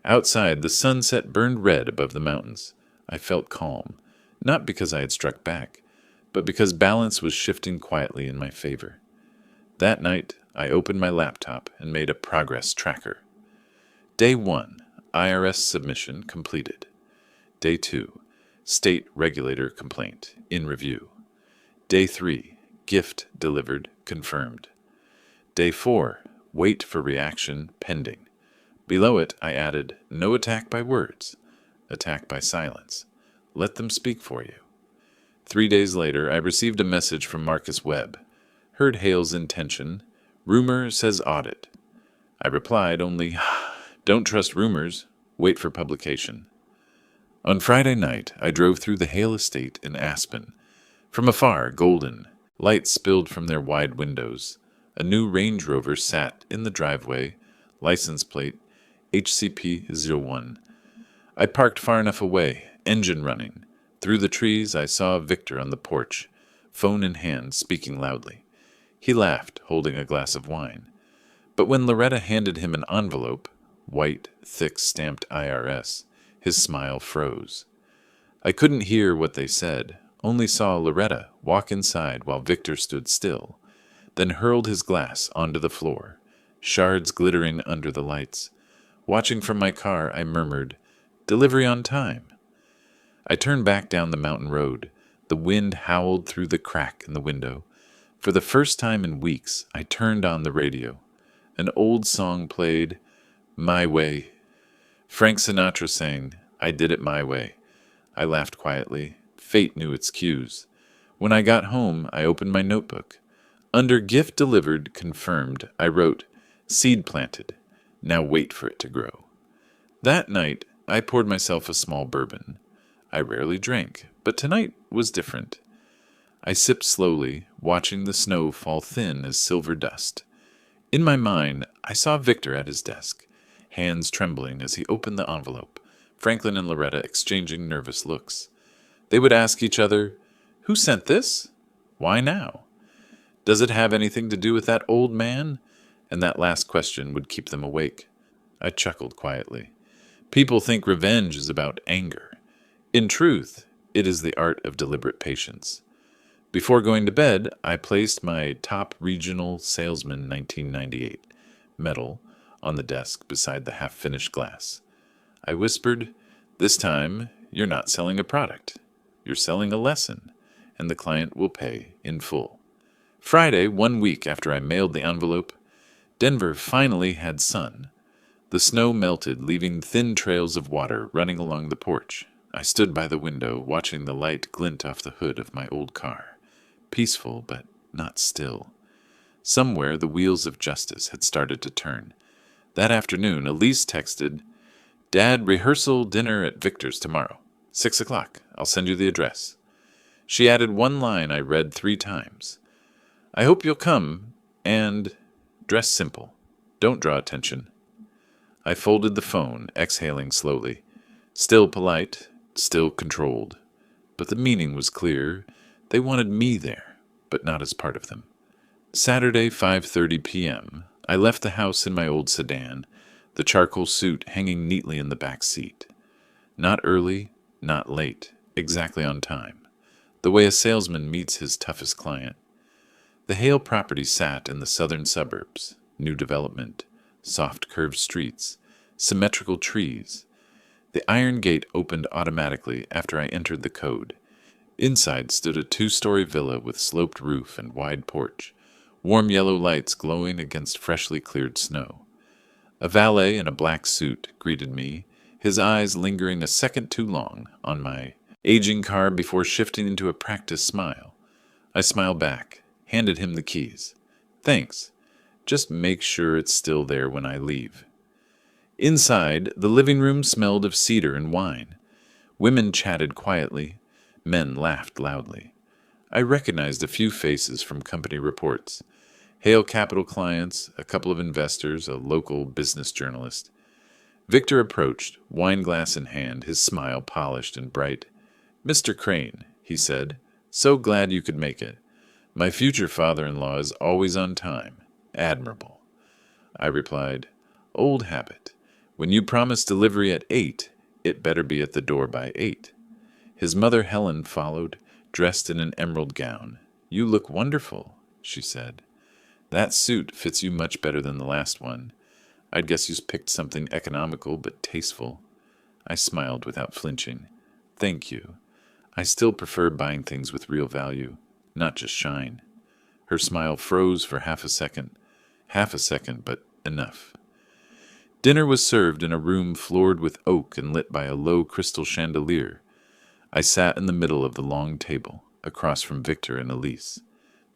Outside, the sunset burned red above the mountains. I felt calm, not because I had struck back, but because balance was shifting quietly in my favor. That night, I opened my laptop and made a progress tracker. Day 1, IRS submission completed. Day 2, state regulator complaint, in review. Day 3, gift delivered, confirmed. Day 4, wait for reaction, pending. Below it, I added, no attack by words, attack by silence. Let them speak for you. 3 days later, I received a message from Marcus Webb. Heard Hale's intention. Rumor says audit. I replied only, don't trust rumors. Wait for publication. On Friday night, I drove through the Hale estate in Aspen. From afar, golden, lights spilled from their wide windows. A new Range Rover sat in the driveway, license plate HCP-01. I parked far enough away, engine running. Through the trees, I saw Victor on the porch, phone in hand, speaking loudly. He laughed, holding a glass of wine. But when Loretta handed him an envelope, white, thick stamped IRS, his smile froze. I couldn't hear what they said, only saw Loretta walk inside while Victor stood still, then hurled his glass onto the floor, shards glittering under the lights. Watching from my car, I murmured, delivery on time. I turned back down the mountain road. The wind howled through the crack in the window. For the first time in weeks, I turned on the radio. An old song played, My Way. Frank Sinatra sang, I Did It My Way. I laughed quietly. Fate knew its cues. When I got home, I opened my notebook. Under gift delivered, confirmed, I wrote, seed planted. Now wait for it to grow. That night, I poured myself a small bourbon. I rarely drank, but tonight was different. I sipped slowly, watching the snow fall thin as silver dust. In my mind, I saw Victor at his desk, hands trembling as he opened the envelope, Franklin and Loretta exchanging nervous looks. They would ask each other, who sent this? Why now? Does it have anything to do with that old man? And that last question would keep them awake. I chuckled quietly. People think revenge is about anger. In truth, it is the art of deliberate patience. Before going to bed, I placed my Top Regional Salesman 1998 medal on the desk beside the half-finished glass. I whispered, "This time, you're not selling a product. You're selling a lesson, and the client will pay in full." Friday, 1 week after I mailed the envelope, Denver finally had sun. The snow melted, leaving thin trails of water running along the porch. I stood by the window, watching the light glint off the hood of my old car. Peaceful, but not still. Somewhere the wheels of justice had started to turn. That afternoon, Elise texted, "Dad, rehearsal dinner at Victor's tomorrow. 6 o'clock. I'll send you the address." She added one line I read 3 times. "I hope you'll come, and dress simple. Don't draw attention." I folded the phone, exhaling slowly. Still polite, still controlled. But the meaning was clear. They wanted me there, but not as part of them. Saturday, 5:30 p.m., I left the house in my old sedan, the charcoal suit hanging neatly in the back seat. Not early, not late, exactly on time. The way a salesman meets his toughest client. The Hale property sat in the southern suburbs, new development, soft curved streets, symmetrical trees. The iron gate opened automatically after I entered the code. Inside stood a 2-story villa with sloped roof and wide porch, warm yellow lights glowing against freshly cleared snow. A valet in a black suit greeted me, his eyes lingering a second too long on my aging car before shifting into a practiced smile. I smiled back, handed him the keys. "Thanks. Just make sure it's still there when I leave." Inside, the living room smelled of cedar and wine. Women chatted quietly. Men laughed loudly. I recognized a few faces from company reports. Hale Capital clients, a couple of investors, a local business journalist. Victor approached, wine glass in hand, his smile polished and bright. "Mr. Crane," he said, "so glad you could make it. My future father-in-law is always on time. Admirable." I replied, "Old habit. When you promise delivery at 8, it better be at the door by 8. His mother Helen followed, dressed in an emerald gown. "You look wonderful," she said. "That suit fits you much better than the last one. I'd guess you picked something economical but tasteful." I smiled without flinching. "Thank you. I still prefer buying things with real value, not just shine." Her smile froze for half a second, but enough. Dinner was served in a room floored with oak and lit by a low crystal chandelier. I sat in the middle of the long table, across from Victor and Elise.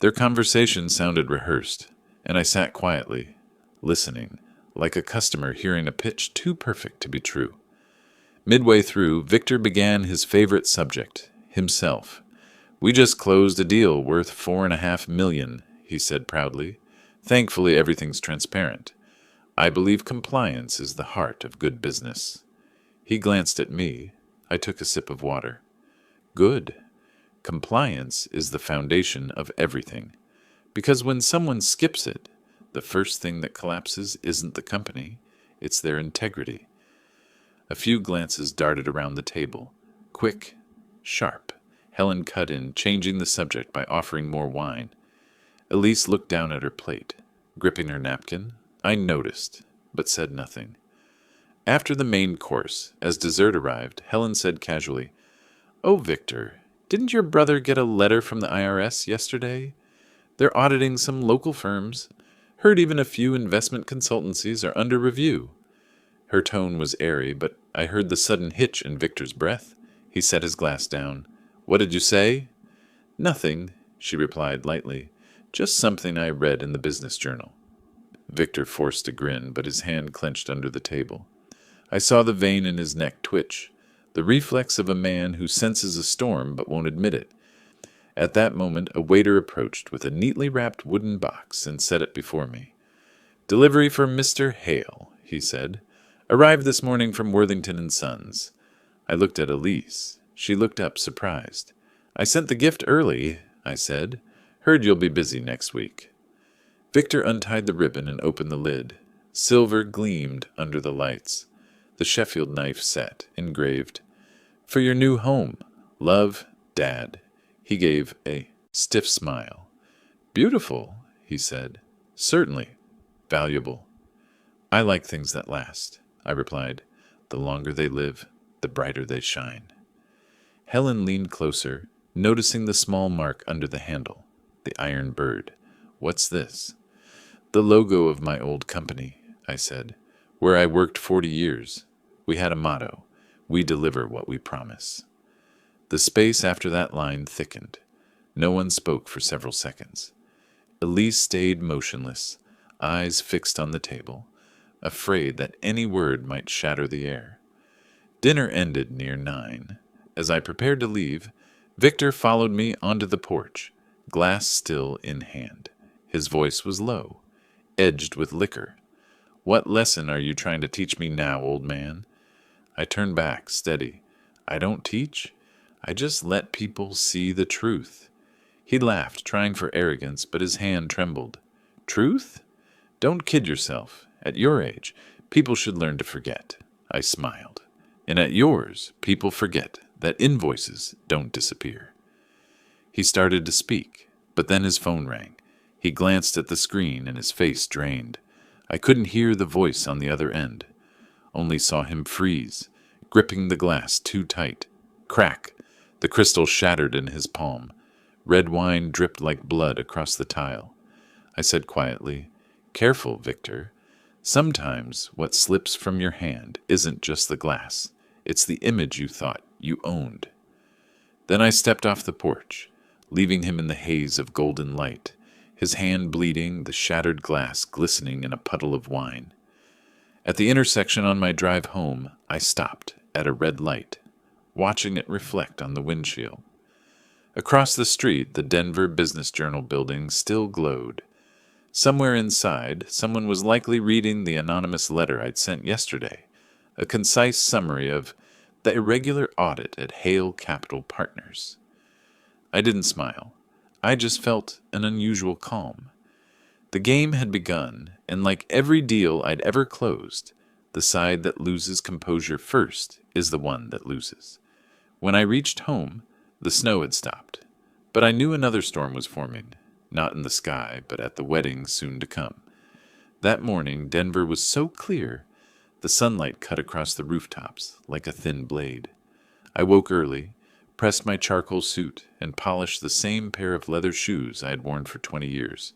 Their conversation sounded rehearsed, and I sat quietly, listening, like a customer hearing a pitch too perfect to be true. Midway through, Victor began his favorite subject, himself. "We just closed a deal worth $4.5 million," he said proudly. "Thankfully, everything's transparent. I believe compliance is the heart of good business." He glanced at me. I took a sip of water. "Good. Compliance is the foundation of everything. Because when someone skips it, the first thing that collapses isn't the company, it's their integrity." A few glances darted around the table. Quick, sharp. Helen cut in, changing the subject by offering more wine. Elise looked down at her plate, gripping her napkin. I noticed, but said nothing. After the main course, as dessert arrived, Helen said casually, "Oh, Victor, didn't your brother get a letter from the IRS yesterday? They're auditing some local firms. Heard even a few investment consultancies are under review." Her tone was airy, but I heard the sudden hitch in Victor's breath. He set his glass down. "What did you say?" "Nothing," she replied lightly. "Just something I read in the business journal." Victor forced a grin, but his hand clenched under the table. I saw the vein in his neck twitch, the reflex of a man who senses a storm but won't admit it. At that moment, a waiter approached with a neatly wrapped wooden box and set it before me. "Delivery for Mr. Hale," he said. "Arrived this morning from Worthington and Sons." I looked at Elise. She looked up, surprised. "I sent the gift early," I said. "Heard you'll be busy next week." Victor untied the ribbon and opened the lid. Silver gleamed under the lights. The Sheffield knife set, engraved, "For your new home. Love, Dad." He gave a stiff smile. "Beautiful," he said. "Certainly. Valuable." "I like things that last," I replied. "The longer they live, the brighter they shine." Helen leaned closer, noticing the small mark under the handle, the iron bird. "What's this?" "The logo of my old company," I said, "where I worked 40 years. We had a motto: we deliver what we promise." The space after that line thickened. No one spoke for several seconds. Elise stayed motionless, eyes fixed on the table, afraid that any word might shatter the air. Dinner ended near 9. As I prepared to leave, Victor followed me onto the porch, glass still in hand. His voice was low, edged with liquor. "What lesson are you trying to teach me now, old man?" I turned back, steady. "I don't teach. I just let people see the truth." He laughed, trying for arrogance, but his hand trembled. "Truth? Don't kid yourself. At your age, people should learn to forget." I smiled. "And at yours, people forget that invoices don't disappear." He started to speak, but then his phone rang. He glanced at the screen and his face drained. I couldn't hear the voice on the other end, only saw him freeze, gripping the glass too tight. Crack! The crystal shattered in his palm. Red wine dripped like blood across the tile. I said quietly, "Careful, Victor. Sometimes what slips from your hand isn't just the glass. It's the image you thought you owned." Then I stepped off the porch, leaving him in the haze of golden light, his hand bleeding, the shattered glass glistening in a puddle of wine. At the intersection on my drive home, I stopped at a red light, watching it reflect on the windshield. Across the street, the Denver Business Journal building still glowed. Somewhere inside, someone was likely reading the anonymous letter I'd sent yesterday, a concise summary of the irregular audit at Hale Capital Partners. I didn't smile. I just felt an unusual calm. The game had begun, and like every deal I'd ever closed, the side that loses composure first is the one that loses. When I reached home, the snow had stopped, but I knew another storm was forming, not in the sky, but at the wedding soon to come. That morning, Denver was so clear, the sunlight cut across the rooftops like a thin blade. I woke early, pressed my charcoal suit, and polished the same pair of leather shoes I had worn for 20 years.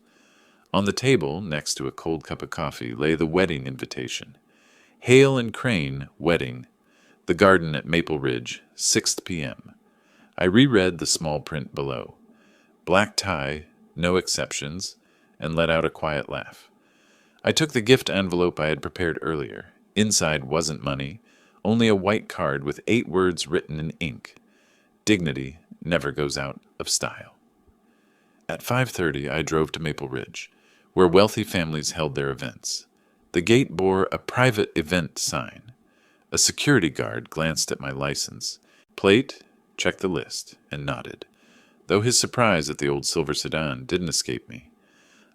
On the table, next to a cold cup of coffee, lay the wedding invitation. Hale and Crane Wedding, the garden at Maple Ridge, 6 p.m. I reread the small print below. Black tie, no exceptions, and let out a quiet laugh. I took the gift envelope I had prepared earlier. Inside wasn't money, only a white card with 8 words written in ink. Dignity never goes out of style. At 5:30, I drove to Maple Ridge, where wealthy families held their events. The gate bore a private event sign. A security guard glanced at my license plate, checked the list, and nodded, though his surprise at the old silver sedan didn't escape me.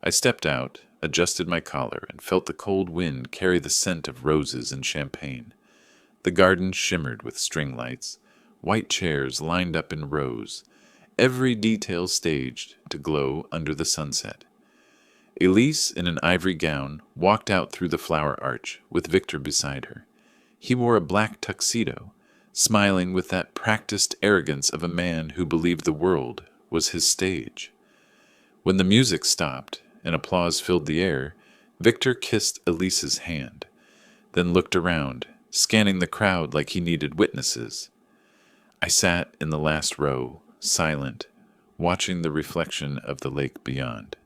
I stepped out, adjusted my collar, and felt the cold wind carry the scent of roses and champagne. The garden shimmered with string lights, white chairs lined up in rows, every detail staged to glow under the sunset. Elise, in an ivory gown, walked out through the flower arch, with Victor beside her. He wore a black tuxedo, smiling with that practiced arrogance of a man who believed the world was his stage. When the music stopped and applause filled the air, Victor kissed Elise's hand, then looked around, scanning the crowd like he needed witnesses. I sat in the last row, silent, watching the reflection of the lake beyond.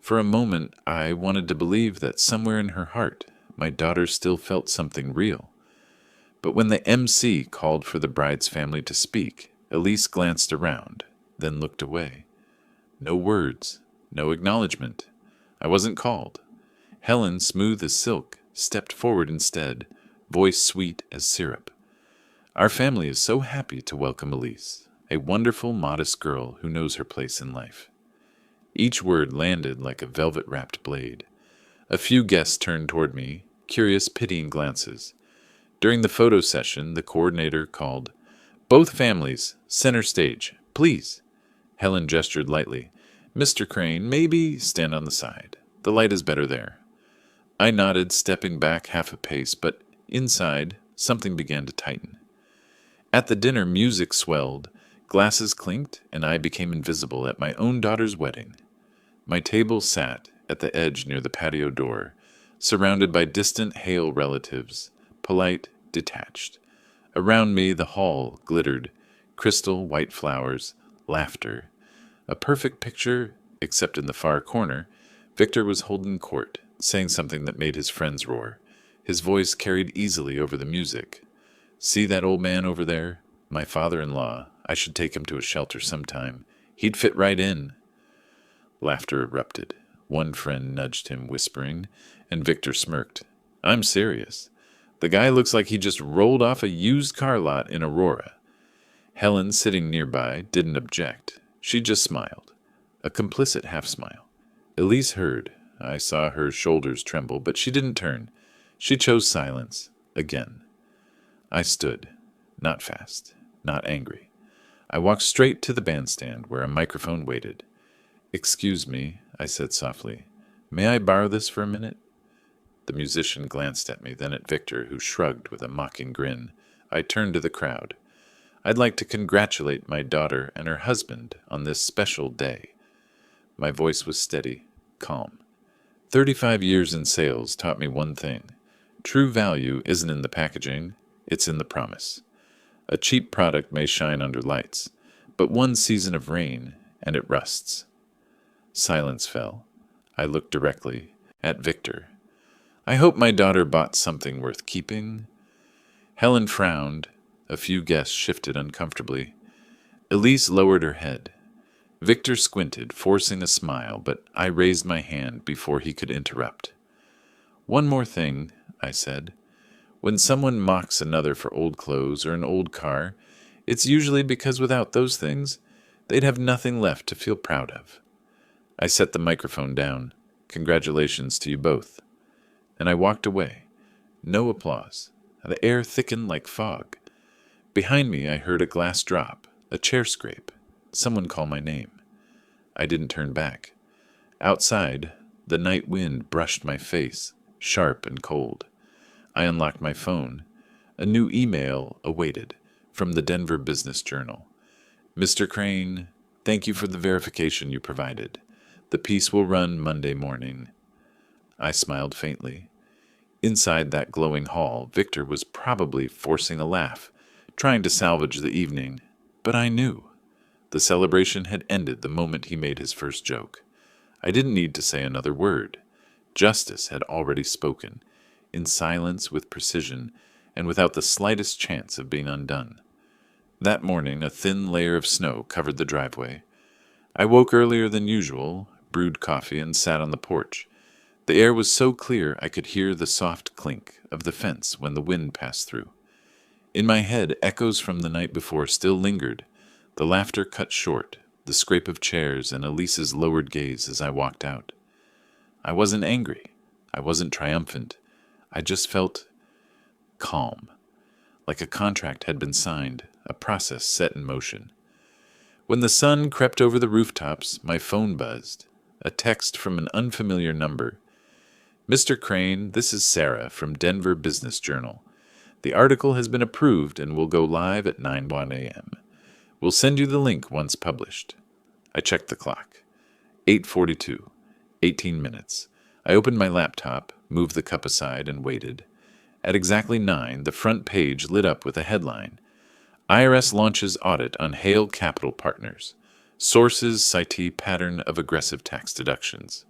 For a moment, I wanted to believe that somewhere in her heart, my daughter still felt something real. But when the MC called for the bride's family to speak, Elise glanced around, then looked away. No words, no acknowledgement. I wasn't called. Helen, smooth as silk, stepped forward instead, voice sweet as syrup. "Our family is so happy to welcome Elise, a wonderful, modest girl who knows her place in life." Each word landed like a velvet-wrapped blade. A few guests turned toward me, curious, pitying glances. During the photo session, the coordinator called, "Both families, center stage, please." Helen gestured lightly. "Mr. Crane, maybe stand on the side. The light is better there." I nodded, stepping back half a pace, but inside, something began to tighten. At the dinner, music swelled, glasses clinked, and I became invisible at my own daughter's wedding. My table sat at the edge near the patio door, surrounded by distant Hale relatives, polite, detached. Around me, the hall glittered, crystal white flowers, laughter. A perfect picture, except in the far corner, Victor was holding court, saying something that made his friends roar. His voice carried easily over the music. "See that old man over there? My father-in-law. I should take him to a shelter sometime. He'd fit right in." Laughter erupted. One friend nudged him, whispering, and Victor smirked. "I'm serious. The guy looks like he just rolled off a used car lot in Aurora." Helen, sitting nearby, didn't object. She just smiled. A complicit half-smile. Elise heard. I saw her shoulders tremble, but she didn't turn. She chose silence. Again. I stood. Not fast. Not angry. I walked straight to the bandstand, where a microphone waited. "Excuse me," I said softly. "May I borrow this for a minute?" The musician glanced at me, then at Victor, who shrugged with a mocking grin. I turned to the crowd. "I'd like to congratulate my daughter and her husband on this special day." My voice was steady, calm. 35 years in sales taught me one thing. True value isn't in the packaging, it's in the promise. A cheap product may shine under lights, but one season of rain, and it rusts. Silence fell. I looked directly at Victor. "I hope my daughter bought something worth keeping." Helen frowned. A few guests shifted uncomfortably. Elise lowered her head. Victor squinted, forcing a smile, but I raised my hand before he could interrupt. "One more thing," I said. "When someone mocks another for old clothes or an old car, it's usually because without those things, they'd have nothing left to feel proud of." I set the microphone down. "Congratulations to you both." And I walked away. No applause. The air thickened like fog. Behind me, I heard a glass drop, a chair scrape. Someone call my name. I didn't turn back. Outside, the night wind brushed my face, sharp and cold. I unlocked my phone. A new email awaited, from the Denver Business Journal. "Mr. Crane, thank you for the verification you provided. The piece will run Monday morning." I smiled faintly. Inside that glowing hall, Victor was probably forcing a laugh, trying to salvage the evening, but I knew. The celebration had ended the moment he made his first joke. I didn't need to say another word. Justice had already spoken, in silence, with precision, and without the slightest chance of being undone. That morning, a thin layer of snow covered the driveway. I woke earlier than usual, brewed coffee, and sat on the porch. The air was so clear I could hear the soft clink of the fence when the wind passed through. In my head, echoes from the night before still lingered. The laughter cut short, the scrape of chairs, and Elise's lowered gaze as I walked out. I wasn't angry. I wasn't triumphant. I just felt calm, like a contract had been signed, a process set in motion. When the sun crept over the rooftops, my phone buzzed. A text from an unfamiliar number. "Mr. Crane, this is Sarah from Denver Business Journal. The article has been approved and will go live at 9:01 a.m. We'll send you the link once published." I checked the clock. 8:42. 18 minutes. I opened my laptop, moved the cup aside, and waited. At exactly 9, the front page lit up with a headline. "IRS launches audit on Hale Capital Partners. Sources cite pattern of aggressive tax deductions."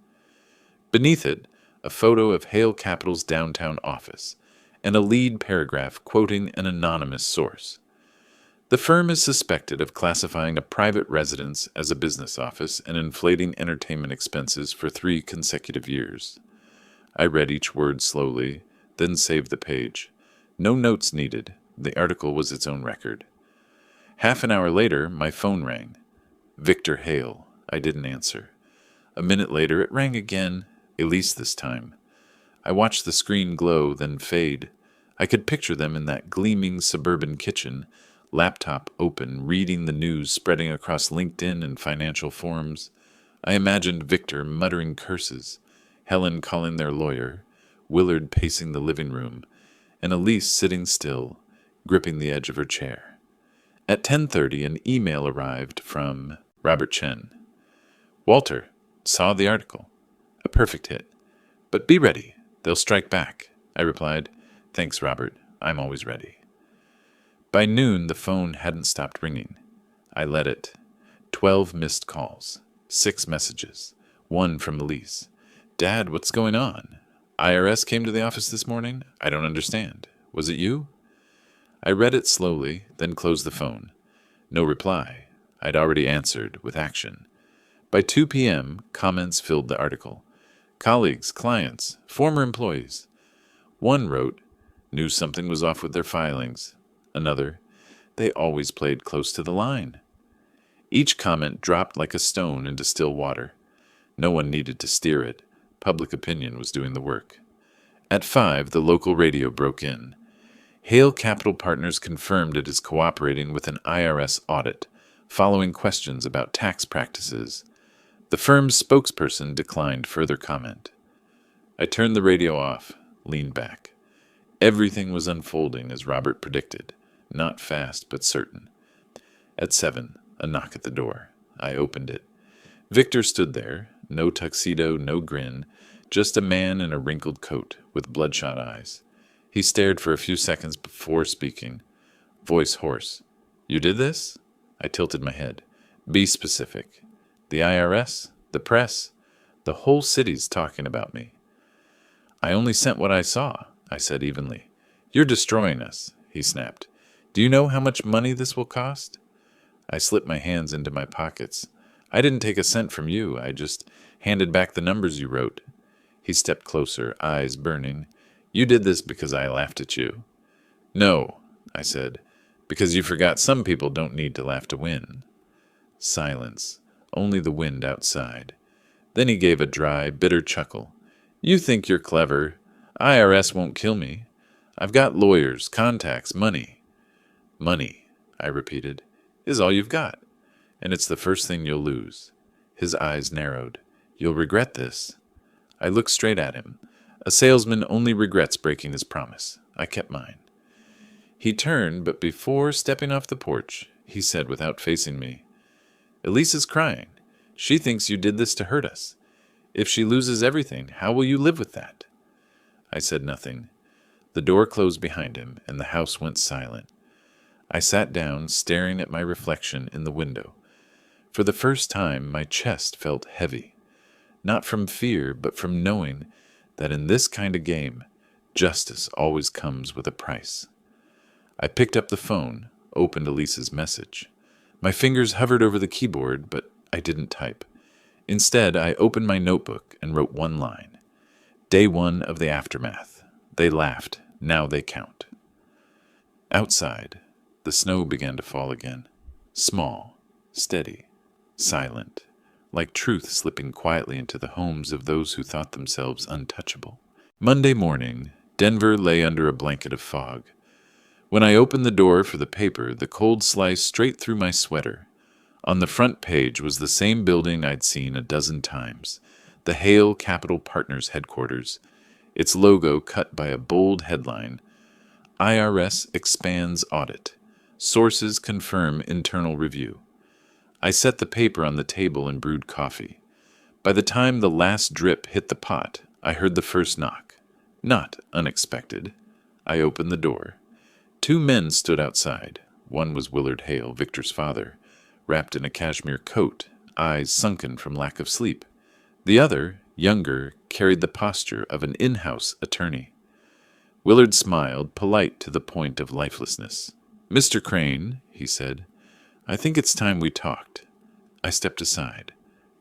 Beneath it, a photo of Hale Capital's downtown office, and a lead paragraph quoting an anonymous source. "The firm is suspected of classifying a private residence as a business office and inflating entertainment expenses for 3 consecutive years." I read each word slowly, then saved the page. No notes needed. The article was its own record. Half an hour later, my phone rang. Victor Hale. I didn't answer. A minute later, it rang again, Elise this time. I watched the screen glow, then fade. I could picture them in that gleaming suburban kitchen, laptop open, reading the news spreading across LinkedIn and financial forums. I imagined Victor muttering curses, Helen calling their lawyer, Willard pacing the living room, and Elise sitting still, gripping the edge of her chair. At 10:30, an email arrived from Robert Chen. Walter, saw the article. A perfect hit. But be ready. They'll strike back. I replied, Thanks, Robert. I'm always ready. By noon, the phone hadn't stopped ringing. I let it. 12 missed calls. 6 messages. 1 from Elise. Dad, what's going on? IRS came to the office this morning? I don't understand. Was it you? I read it slowly, then closed the phone. No reply. I'd already answered with action. By 2 p.m., comments filled the article. Colleagues, clients, former employees. One wrote, knew something was off with their filings. Another, they always played close to the line. Each comment dropped like a stone into still water. No one needed to steer it. Public opinion was doing the work. At 5, the local radio broke in. Hale Capital Partners confirmed it is cooperating with an IRS audit, following questions about tax practices. The firm's spokesperson declined further comment. I turned the radio off, leaned back. Everything was unfolding as Robert predicted, not fast but certain. At 7, a knock at the door. I opened it. Victor stood there, no tuxedo, no grin, just a man in a wrinkled coat with bloodshot eyes. He stared for a few seconds before speaking. Voice hoarse. You did this? I tilted my head. Be specific. The IRS? The press? The whole city's talking about me. I only sent what I saw, I said evenly. You're destroying us, he snapped. Do you know how much money this will cost? I slipped my hands into my pockets. I didn't take a cent from you. I just handed back the numbers you wrote. He stepped closer, eyes burning. You did this because I laughed at you. No, I said, because you forgot some people don't need to laugh to win. Silence, only the wind outside. Then he gave a dry, bitter chuckle. You think you're clever. IRS won't kill me. I've got lawyers, contacts, money. Money, I repeated, is all you've got. And it's the first thing you'll lose. His eyes narrowed. You'll regret this. I looked straight at him. A salesman only regrets breaking his promise. I kept mine. He turned, but before stepping off the porch, he said without facing me, Elise is crying. She thinks you did this to hurt us. If she loses everything, how will you live with that? I said nothing. The door closed behind him, and the house went silent. I sat down, staring at my reflection in the window. For the first time, my chest felt heavy. Not from fear, but from knowing that in this kind of game, justice always comes with a price. I picked up the phone, opened Elise's message. My fingers hovered over the keyboard, but I didn't type. Instead, I opened my notebook and wrote one line. Day 1 of the aftermath. They laughed. Now they count. Outside, the snow began to fall again. Small, steady, silent, like truth slipping quietly into the homes of those who thought themselves untouchable. Monday morning, Denver lay under a blanket of fog. When I opened the door for the paper, the cold sliced straight through my sweater. On the front page was the same building I'd seen a dozen times, the Hale Capital Partners headquarters, its logo cut by a bold headline, IRS expands audit. Sources confirm internal review. I set the paper on the table and brewed coffee. By the time the last drip hit the pot, I heard the first knock. Not unexpected. I opened the door. 2 men stood outside. One was Willard Hale, Victor's father, wrapped in a cashmere coat, eyes sunken from lack of sleep. The other, younger, carried the posture of an in-house attorney. Willard smiled, polite to the point of lifelessness. Mr. Crane, he said, I think it's time we talked. I stepped aside.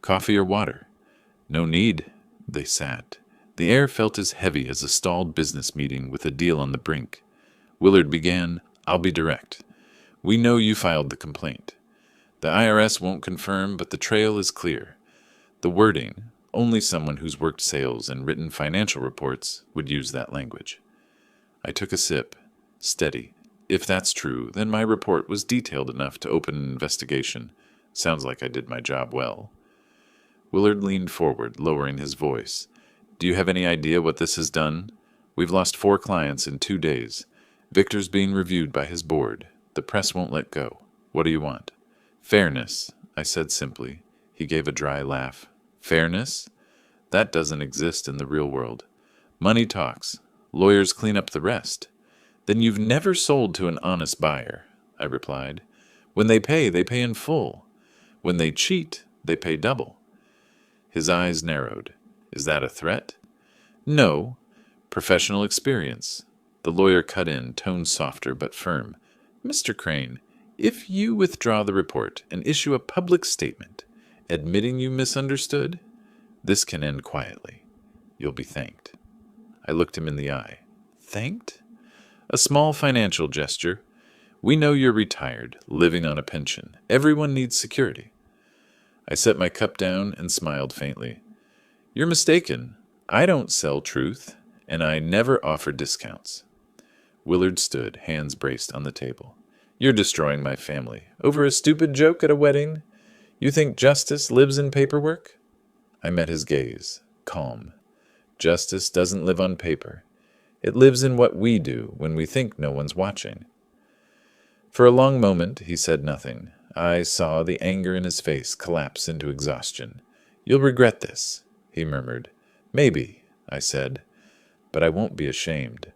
Coffee or water? No need. They sat. The air felt as heavy as a stalled business meeting with a deal on the brink. Willard began, I'll be direct. We know you filed the complaint. The IRS won't confirm, but the trail is clear. The wording, Only someone who's worked sales and written financial reports would use that language. I took a sip. Steady. If that's true, then my report was detailed enough to open an investigation. Sounds like I did my job well. Willard leaned forward, lowering his voice. Do you have any idea what this has done? We've lost 4 clients in 2 days. Victor's being reviewed by his board. The press won't let go. What do you want? Fairness, I said simply. He gave a dry laugh. Fairness? That doesn't exist in the real world. Money talks. Lawyers clean up the rest. Then you've never sold to an honest buyer, I replied. When they pay in full. When they cheat, they pay double. His eyes narrowed. Is that a threat? No. Professional experience. The lawyer cut in, tone softer but firm. Mr. Crane, if you withdraw the report and issue a public statement admitting you misunderstood, this can end quietly. You'll be thanked. I looked him in the eye. Thanked? A small financial gesture. We know you're retired, living on a pension. Everyone needs security. I set my cup down and smiled faintly. You're mistaken. I don't sell truth, and I never offer discounts. Willard stood, hands braced on the table. You're destroying my family. Over a stupid joke at a wedding? You think justice lives in paperwork? I met his gaze, calm. Justice doesn't live on paper. It lives in what we do when we think no one's watching. For a long moment, he said nothing. I saw the anger in his face collapse into exhaustion. You'll regret this, he murmured. Maybe, I said, but I won't be ashamed.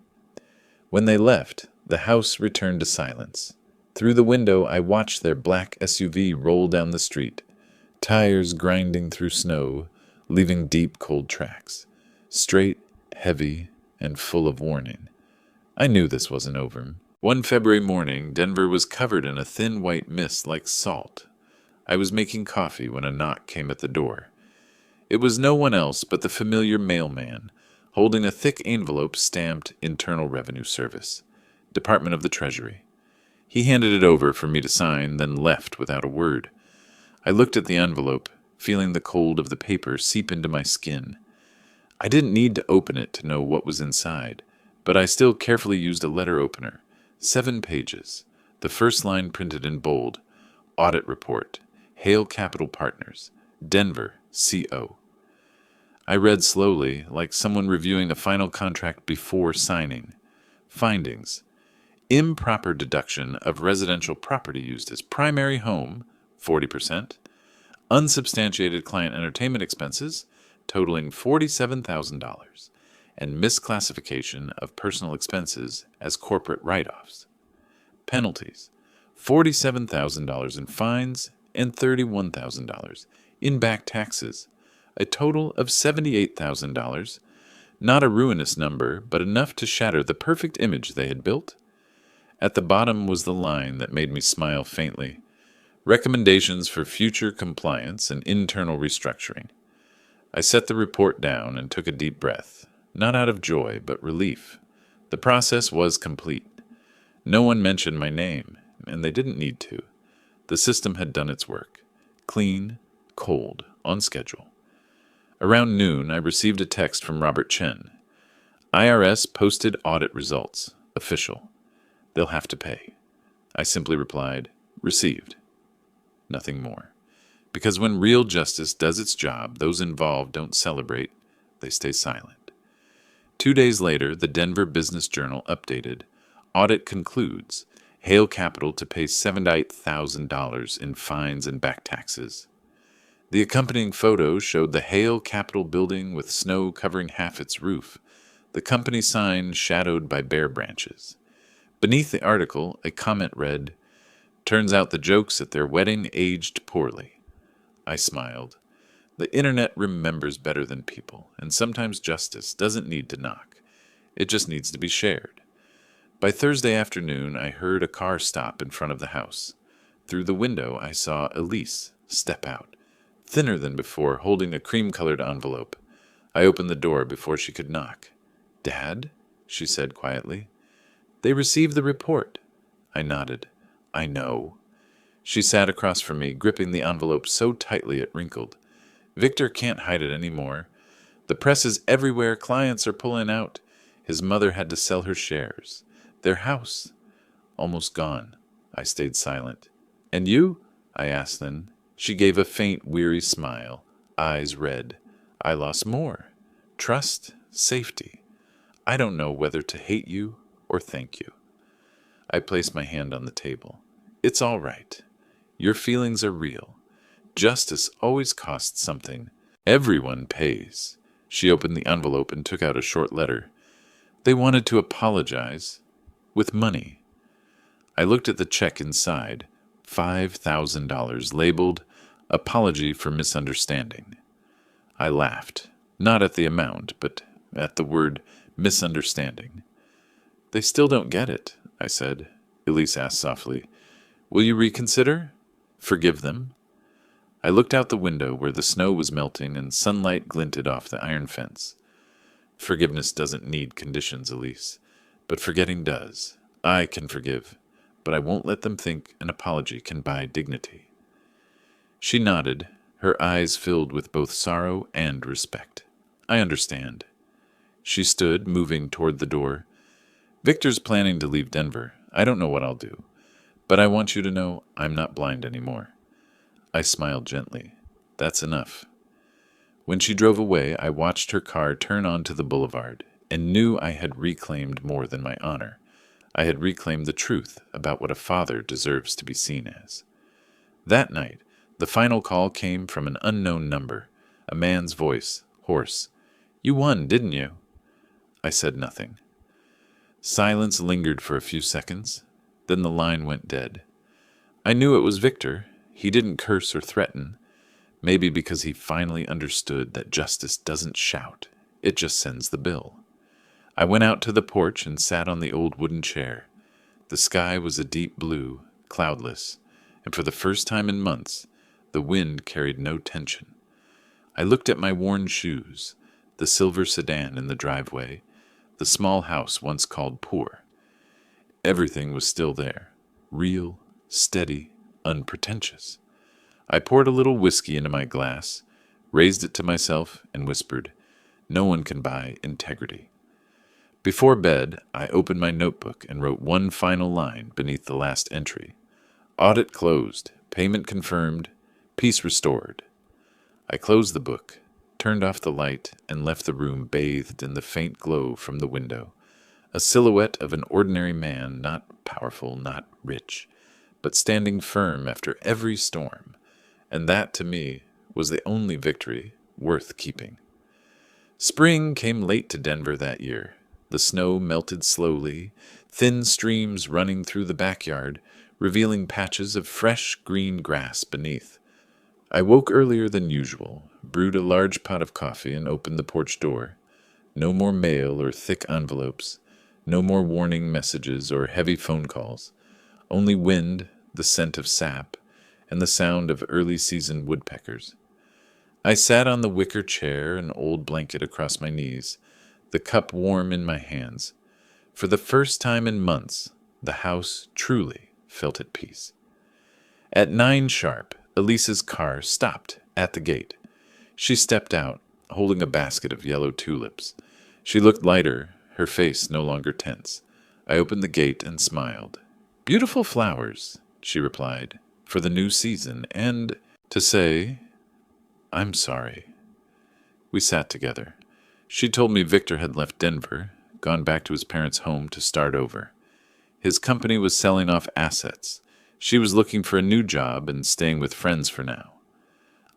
When they left, the house returned to silence. Through the window, I watched their black SUV roll down the street, tires grinding through snow, leaving deep, cold tracks, straight, heavy, and full of warning. I knew this wasn't over. One February morning, Denver was covered in a thin white mist like salt. I was making coffee when a knock came at the door. It was no one else but the familiar mailman, holding a thick envelope stamped Internal Revenue Service, Department of the Treasury. He handed it over for me to sign, then left without a word. I looked at the envelope, feeling the cold of the paper seep into my skin. I didn't need to open it to know what was inside, but I still carefully used a letter opener. 7 pages. The first line printed in bold. Audit report. Hale Capital Partners. Denver, CO. I read slowly, like someone reviewing a final contract before signing. Findings. Improper deduction of residential property used as primary home, 40%. Unsubstantiated client entertainment expenses, totaling $47,000. And misclassification of personal expenses as corporate write-offs. Penalties, $47,000 in fines and $31,000 in back taxes, a total of $78,000, not a ruinous number, but enough to shatter the perfect image they had built. At the bottom was the line that made me smile faintly. Recommendations for future compliance and internal restructuring. I set the report down and took a deep breath. Not out of joy, but relief. The process was complete. No one mentioned my name, and they didn't need to. The system had done its work. Clean, cold, on schedule. Around noon, I received a text from Robert Chen. IRS posted audit results. Official. They'll have to pay. I simply replied, received. Nothing more. Because when real justice does its job, those involved don't celebrate, they stay silent. 2 days later, the Denver Business Journal updated. Audit concludes. Hale Capital to pay $78,000 in fines and back taxes. The accompanying photo showed the Hale Capital building with snow covering half its roof, the company sign shadowed by bare branches. Beneath the article, a comment read, Turns out the jokes at their wedding aged poorly. I smiled. The internet remembers better than people, and sometimes justice doesn't need to knock. It just needs to be shared. By Thursday afternoon, I heard a car stop in front of the house. Through the window, I saw Elise step out, thinner than before, holding a cream-colored envelope. I opened the door before she could knock. Dad? She said quietly. They received the report. I nodded. I know. She sat across from me, gripping the envelope so tightly it wrinkled. Victor can't hide it anymore. The press is everywhere. Clients are pulling out. His mother had to sell her shares. Their house. Almost gone. I stayed silent. And you? I asked then. She gave a faint, weary smile, eyes red. I lost more. Trust, safety. I don't know whether to hate you or thank you. I placed my hand on the table. It's all right. Your feelings are real. Justice always costs something. Everyone pays. She opened the envelope and took out a short letter. They wanted to apologize. With money. I looked at the check inside. $5,000 labeled, Apology for Misunderstanding. I laughed. Not at the amount, but at the word misunderstanding. They still don't get it, I said. Elise asked softly. Will you reconsider? Forgive them? I looked out the window where the snow was melting and sunlight glinted off the iron fence. Forgiveness doesn't need conditions, Elise, but forgetting does. I can forgive, but I won't let them think an apology can buy dignity. She nodded, her eyes filled with both sorrow and respect. I understand. She stood, moving toward the door. Victor's planning to leave Denver. I don't know what I'll do, but I want you to know I'm not blind anymore. I smiled gently. That's enough. When she drove away, I watched her car turn onto the boulevard and knew I had reclaimed more than my honor. I had reclaimed the truth about what a father deserves to be seen as. That night, the final call came from an unknown number, a man's voice, hoarse. You won, didn't you? I said nothing. Silence lingered for a few seconds. Then the line went dead. I knew it was Victor. He didn't curse or threaten. Maybe because he finally understood that justice doesn't shout. It just sends the bill. I went out to the porch and sat on the old wooden chair. The sky was a deep blue, cloudless, and for the first time in months, the wind carried no tension. I looked at my worn shoes, the silver sedan in the driveway, the small house once called poor. Everything was still there, real, steady, unpretentious. I poured a little whiskey into my glass, raised it to myself, and whispered, No one can buy integrity. Before bed, I opened my notebook and wrote one final line beneath the last entry. Audit closed, payment confirmed, peace restored. I closed the book, turned off the light, and left the room bathed in the faint glow from the window, a silhouette of an ordinary man, not powerful, not rich, but standing firm after every storm, and that, to me, was the only victory worth keeping. Spring came late to Denver that year. The snow melted slowly, thin streams running through the backyard, revealing patches of fresh green grass beneath. I woke earlier than usual, brewed a large pot of coffee, and opened the porch door. No more mail or thick envelopes, no more warning messages or heavy phone calls, only wind, the scent of sap, and the sound of early-season woodpeckers. I sat on the wicker chair, an old blanket across my knees, the cup warm in my hands. For the first time in months, the house truly felt at peace. At 9 sharp, Elise's car stopped at the gate. She stepped out, holding a basket of yellow tulips. She looked lighter, her face no longer tense. I opened the gate and smiled. Beautiful flowers, she replied, for the new season, and to say, I'm sorry. We sat together. She told me Victor had left Denver, gone back to his parents' home to start over. His company was selling off assets. She was looking for a new job and staying with friends for now.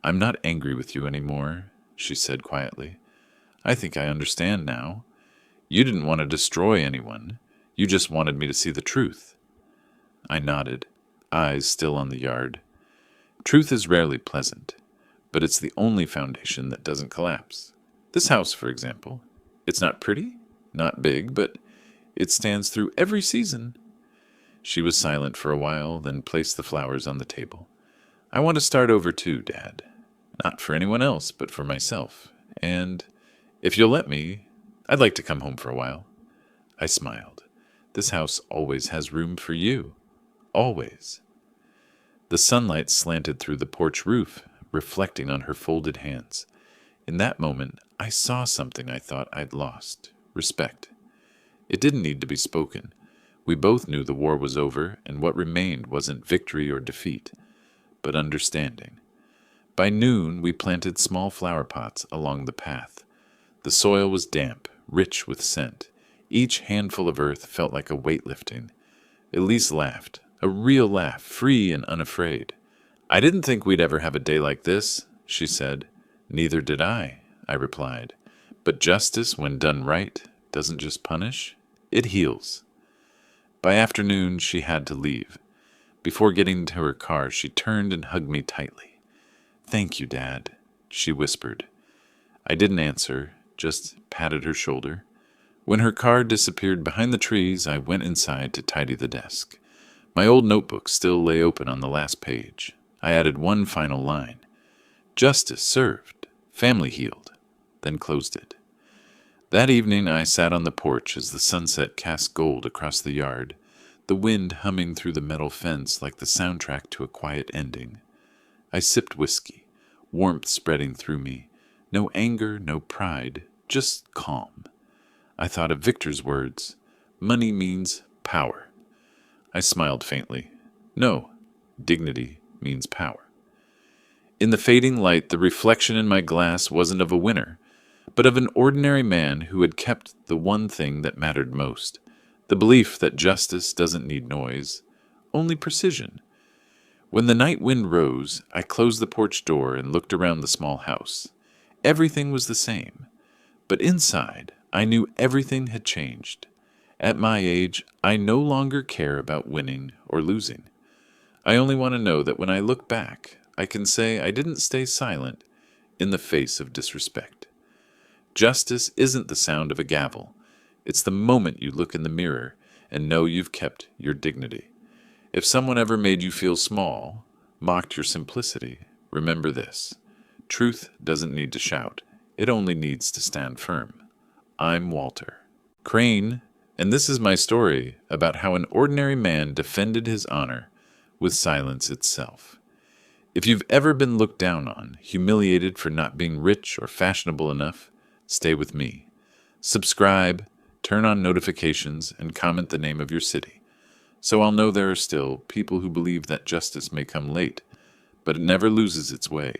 I'm not angry with you anymore, she said quietly. I think I understand now. You didn't want to destroy anyone. You just wanted me to see the truth. I nodded, eyes still on the yard. Truth is rarely pleasant, but it's the only foundation that doesn't collapse. This house, for example, it's not pretty, not big, but it stands through every season. She was silent for a while, then placed the flowers on the table. I want to start over too, Dad. Not for anyone else, but for myself. And if you'll let me, I'd like to come home for a while. I smiled. This house always has room for you. Always. The sunlight slanted through the porch roof, reflecting on her folded hands. In that moment, I saw something I thought I'd lost: respect. It didn't need to be spoken. We both knew the war was over, and what remained wasn't victory or defeat, but understanding. By noon, we planted small flower pots along the path. The soil was damp, rich with scent. Each handful of earth felt like a weightlifting. Elise laughed, a real laugh, free and unafraid. "I didn't think we'd ever have a day like this," she said. "Neither did I replied. "But justice, when done right, doesn't just punish, it heals." By afternoon, she had to leave. Before getting to her car, she turned and hugged me tightly. "Thank you, Dad," she whispered. I didn't answer, just patted her shoulder. When her car disappeared behind the trees, I went inside to tidy the desk. My old notebook still lay open on the last page. I added one final line: "Justice served, family healed," then closed it. That evening I sat on the porch as the sunset cast gold across the yard, the wind humming through the metal fence like the soundtrack to a quiet ending. I sipped whiskey, warmth spreading through me. No anger, no pride, just calm. I thought of Victor's words: "Money means power." I smiled faintly. No, dignity means power. In the fading light, the reflection in my glass wasn't of a winner, but of an ordinary man who had kept the one thing that mattered most: the belief that justice doesn't need noise, only precision. When the night wind rose, I closed the porch door and looked around the small house. Everything was the same, but inside, I knew everything had changed. At my age, I no longer care about winning or losing. I only want to know that when I look back, I can say I didn't stay silent in the face of disrespect. Justice isn't the sound of a gavel. It's the moment you look in the mirror and know you've kept your dignity. If someone ever made you feel small, mocked your simplicity, remember this: truth doesn't need to shout. It only needs to stand firm. I'm Walter Crane, and this is my story about how an ordinary man defended his honor with silence itself. If you've ever been looked down on, humiliated for not being rich or fashionable enough, stay with me. Subscribe, turn on notifications, and comment the name of your city, so I'll know there are still people who believe that justice may come late, but it never loses its way.